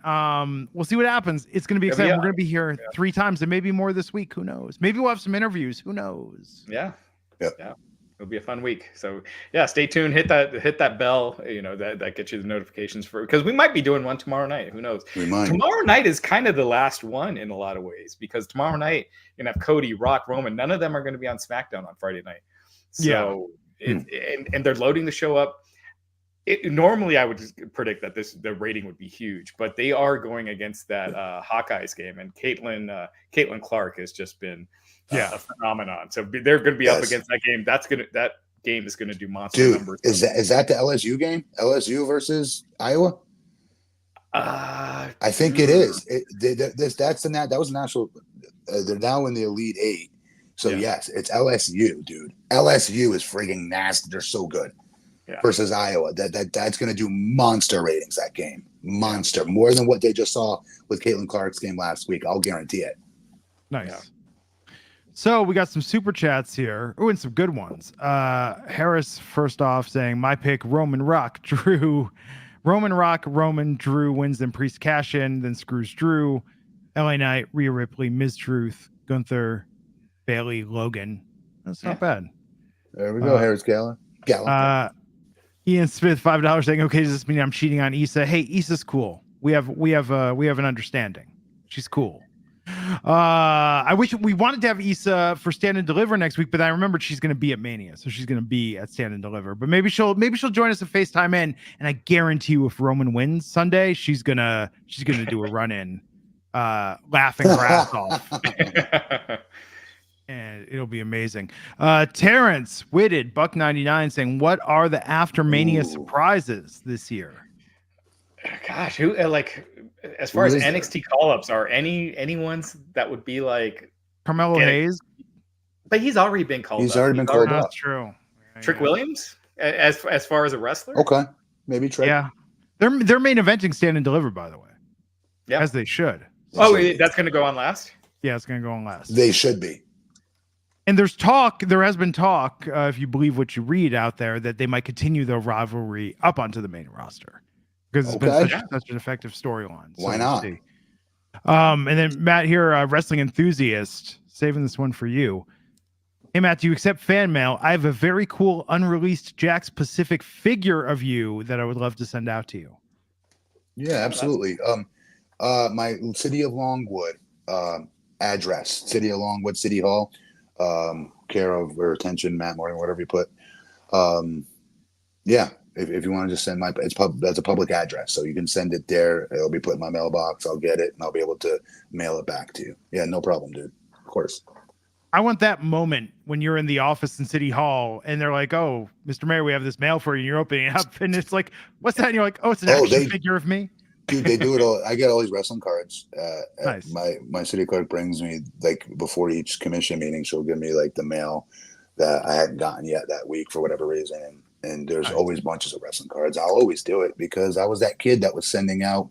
We'll see what happens. It's going to be exciting. We're going to be here 3 times and maybe more this week. Who knows? Maybe we'll have some interviews. Who knows? Yeah. It'll be a fun week. So stay tuned. Hit that bell. That gets you the notifications because we might be doing one tomorrow night. Who knows? We might. Tomorrow night is kind of the last one in a lot of ways, because tomorrow night you're gonna have Cody, Rock, Roman. None of them are going to be on SmackDown on Friday night. So and they're loading the show up. Normally, I would predict that the rating would be huge, but they are going against that Hawkeyes game, and Caitlin Clark has just been a phenomenon. So they're going to be up against that game. That game is going to do monster numbers. Is that the LSU game? LSU versus Iowa? I think it is. That was national. They're now in the Elite 8. So yes, it's LSU, dude. LSU is frigging nasty. They're so good. versus Iowa. That's going to do monster ratings, that game. Monster. More than what they just saw with Caitlin Clark's game last week. I'll guarantee it. Nice. Yeah. So we got some super chats here. Oh, and some good ones. Harris, first off, saying, my pick, Roman Drew wins, then Priest cash in, then screws Drew. LA Knight, Rhea Ripley, Ms. Truth, Gunther, Bailey, Logan. That's not bad. There we go, Harris Gala. Ian Smith, $5 saying, okay, does this mean I'm cheating on Issa? Hey, Issa's cool. We have an understanding. She's cool. I wish we wanted to have Issa for Stand and Deliver next week, but I remembered she's going to be at Mania, so she's going to be at Stand and Deliver. But maybe she'll join us at FaceTime in, and I guarantee you, if Roman wins Sunday, she's gonna do a run in, laughing her ass off, and it'll be amazing. Terrence Witted, $1.99, saying, what are the after Mania surprises this year? Gosh, who as far as NXT call-ups, are any ones that would be like Carmelo Hayes? But he's already been called up. He's already been called up. That's true. Trick Williams, as far as a wrestler? Okay. Maybe Trick. Yeah. They're main eventing Stand and Deliver, by the way. Yeah. As they should. Oh, that's going to go on last? Yeah, it's going to go on last. They should be. And there has been talk, if you believe what you read out there, that they might continue their rivalry up onto the main roster. Because it's been such an effective storyline. So why not? And then Matt here, wrestling enthusiast, saving this one for you. Hey Matt, do you accept fan mail? I have a very cool unreleased Jack's Pacific figure of you that I would love to send out to you. Yeah, absolutely. My City of Longwood address, City of Longwood City Hall, care of or attention Matt Morgan, whatever you put. Yeah. If you want to just send that's a public address, so you can send it there. It'll be put in my mailbox. I'll get it, and I'll be able to mail it back to you. Yeah, no problem, dude. Of course. I want that moment when you're in the office in City Hall, and they're like, "Oh, Mr. Mayor, we have this mail for you." And you're opening it up, and it's like, "What's that?" And you're like, "Oh, it's an action figure of me." Dude, they do it all. I get all these wrestling cards. Nice. My city clerk brings me, like, before each commission meeting, she'll give me like the mail that I hadn't gotten yet that week for whatever reason. And there's always bunches of wrestling cards. I'll always do it because I was that kid that was sending out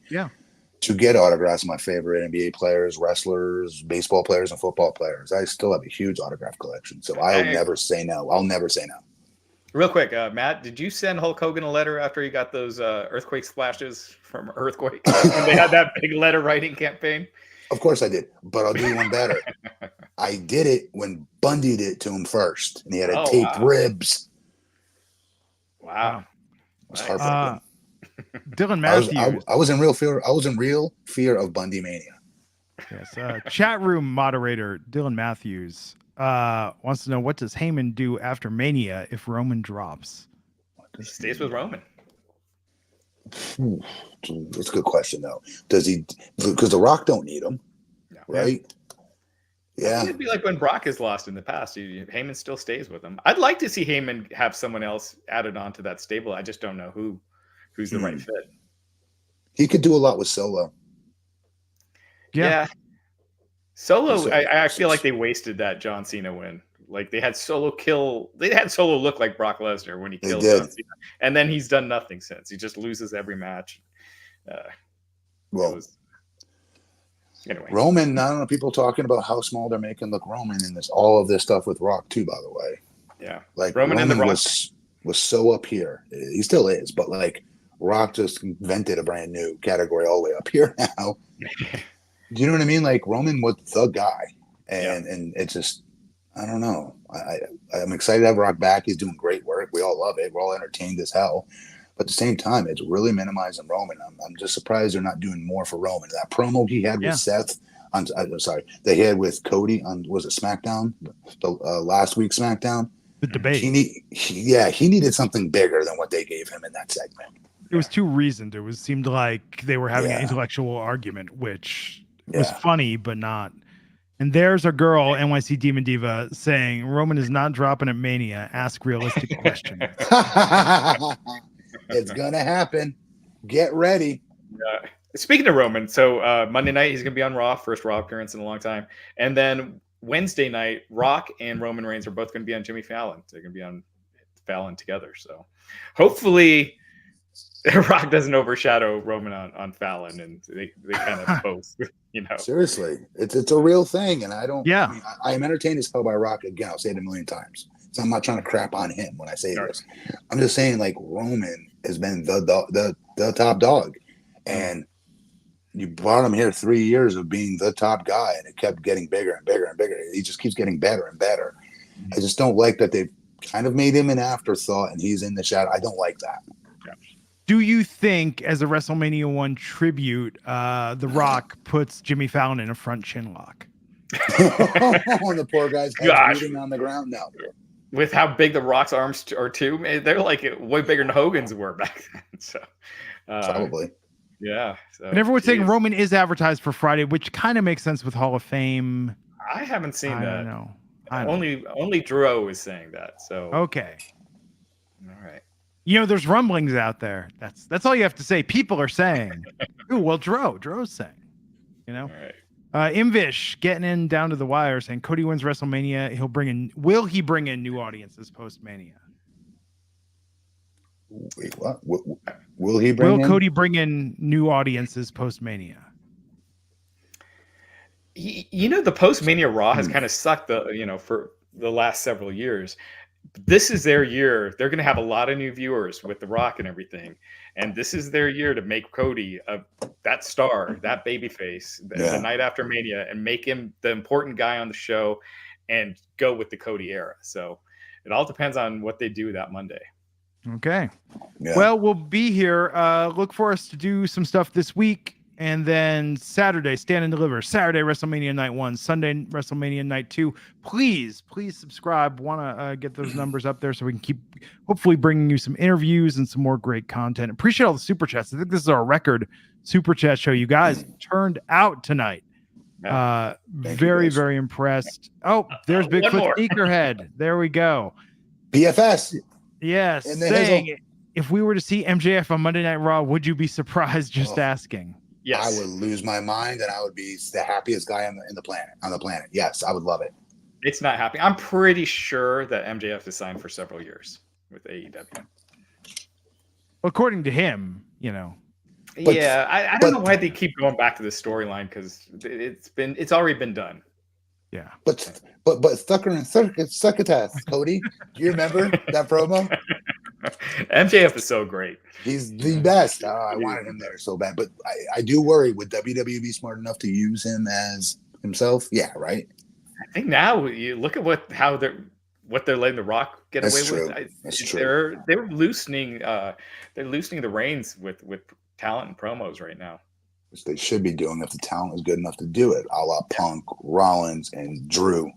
to get autographs of my favorite NBA players, wrestlers, baseball players, and football players. I still have a huge autograph collection, so I'll never say no. I'll never say no. Real quick, Matt, did you send Hulk Hogan a letter after he got those earthquake splashes from Earthquake? When they had that big letter writing campaign? Of course I did, but I'll do you one better. I did it when Bundy did it to him first, and he had taped ribs. Wow. It was heartbreaking. Dylan Matthews. I was in real fear. I was in real fear of Bundy mania. Yes. Chat room moderator Dylan Matthews wants to know, what does Heyman do after Mania if Roman drops? He stays with Roman. That's a good question, though. Does he? Because The Rock don't need him, right? Yeah. It'd be like when Brock has lost in the past. Heyman still stays with him. I'd like to see Heyman have someone else added on to that stable. I just don't know who's the right fit. He could do a lot with Solo. Yeah. Solo, I feel like they wasted that John Cena win. Like they had Solo look like Brock Lesnar when he killed John Cena. And then he's done nothing since. He just loses every match. Anyway. Roman, I don't know, people talking about how small they're making look Roman in all of this stuff with Rock too, by the way. Yeah. Like Roman and the Rock was so up here. He still is, but like Rock just invented a brand new category all the way up here now. Do you know what I mean? Like Roman was the guy. And it's just, I don't know. I'm excited to have Rock back. He's doing great work. We all love it. We're all entertained as hell. But at the same time, it's really minimizing Roman. I'm just surprised they're not doing more for Roman. That promo he had with Seth, they had with Cody on, was it SmackDown? The last week's SmackDown? The debate. He needed something bigger than what they gave him in that segment. It was too reasoned. It seemed like they were having an intellectual argument, which was funny, but not. And there's our girl, NYC Demon Diva, saying Roman is not dropping at Mania. Ask realistic questions. It's gonna happen. Get ready. Speaking of Roman, so Monday night he's gonna be on Raw, first Raw appearance in a long time, and then Wednesday night, Rock and Roman Reigns are both gonna be on Jimmy Fallon. They're gonna be on Fallon together. So hopefully Rock doesn't overshadow Roman on Fallon, and they kind of both, Seriously, it's a real thing, and I don't. Yeah, I am entertained as hell by Rock. Again, I'll say it a million times. So I'm not trying to crap on him when I say this. I'm just saying, like, Roman has been the top dog, and you brought him here 3 years of being the top guy, and it kept getting bigger and bigger and bigger. He just keeps getting better and better. I just don't like that they've kind of made him an afterthought, and he's in the shadow. I don't like that. Do you think, as a WrestleMania 1 tribute, The Rock puts Jimmy Fallon in a front chin lock? The poor guy's head bleeding on the ground. No. With how big The Rock's arms are too, they're like way bigger than Hogan's were back then. So probably. Yeah. So, and everyone's saying Roman is advertised for Friday, which kind of makes sense with Hall of Fame. I haven't seen that. I don't know. Only Drew is saying that. So okay. All right. There's rumblings out there. That's all you have to say. People are saying. Ooh, well, Dro's saying. All right. Imvish getting in down to the wire saying Cody wins WrestleMania. Will he bring in new audiences post Mania? Wait, what? Will he bring? Will Cody bring in new audiences post Mania? The post Mania Raw has kind of sucked for the last several years. This is their year. They're going to have a lot of new viewers with The Rock and everything. And this is their year to make Cody that star, that babyface, the night after Mania, and make him the important guy on the show and go with the Cody era. So it all depends on what they do that Monday. Okay. Yeah. Well, we'll be here. Look for us to do some stuff this week. And then Saturday, Stand and Deliver. Saturday, WrestleMania Night 1. Sunday, WrestleMania Night 2. Please subscribe. Want to get those numbers up there so we can keep hopefully bringing you some interviews and some more great content. Appreciate all the super chats. I think this is our record super chat show. You guys turned out tonight. Very, very impressed. Oh, there's Bigfoot Sneakerhead. There we go. BFS. Yes. Saying, if we were to see MJF on Monday Night Raw, would you be surprised? Just asking. Yes. I would lose my mind, and I would be the happiest guy on the planet. Yes, I would love it. It's not happening. I'm pretty sure that MJF is signed for several years with AEW. According to him, I don't know why they keep going back to this storyline, because it's already been done. Yeah. But Succotash, Cody. Do you remember that promo? MJF is so great. He's the best. I wanted him there so bad. But I do worry, would WWE be smart enough to use him as himself? Yeah, right? I think now you look at what they're letting The Rock get away with. That's true. They're loosening the reins with talent and promos right now. Which they should be doing if the talent is good enough to do it, a la Punk, Rollins, and Drew.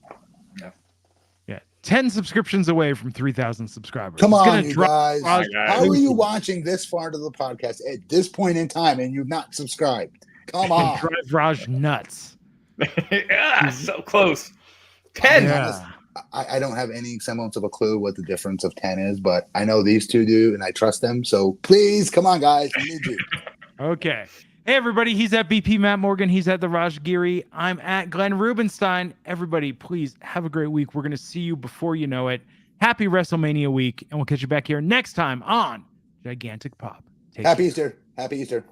Yeah. 10 subscriptions away from 3,000 subscribers. Come on, you guys. How are you watching this far into the podcast at this point in time and you've not subscribed? Come on. Drive Raj nuts. So close. 10. Yeah. I don't have any semblance of a clue what the difference of 10 is, but I know these two do, and I trust them. So please, come on, guys. We need you. Okay. Hey, everybody. He's at BP Matt Morgan. He's at the Raj Giri. I'm at Glenn Rubenstein. Everybody, please have a great week. We're going to see you before you know it. Happy WrestleMania week, and we'll catch you back here next time on Gigantic Pop. Happy Easter. Happy Easter.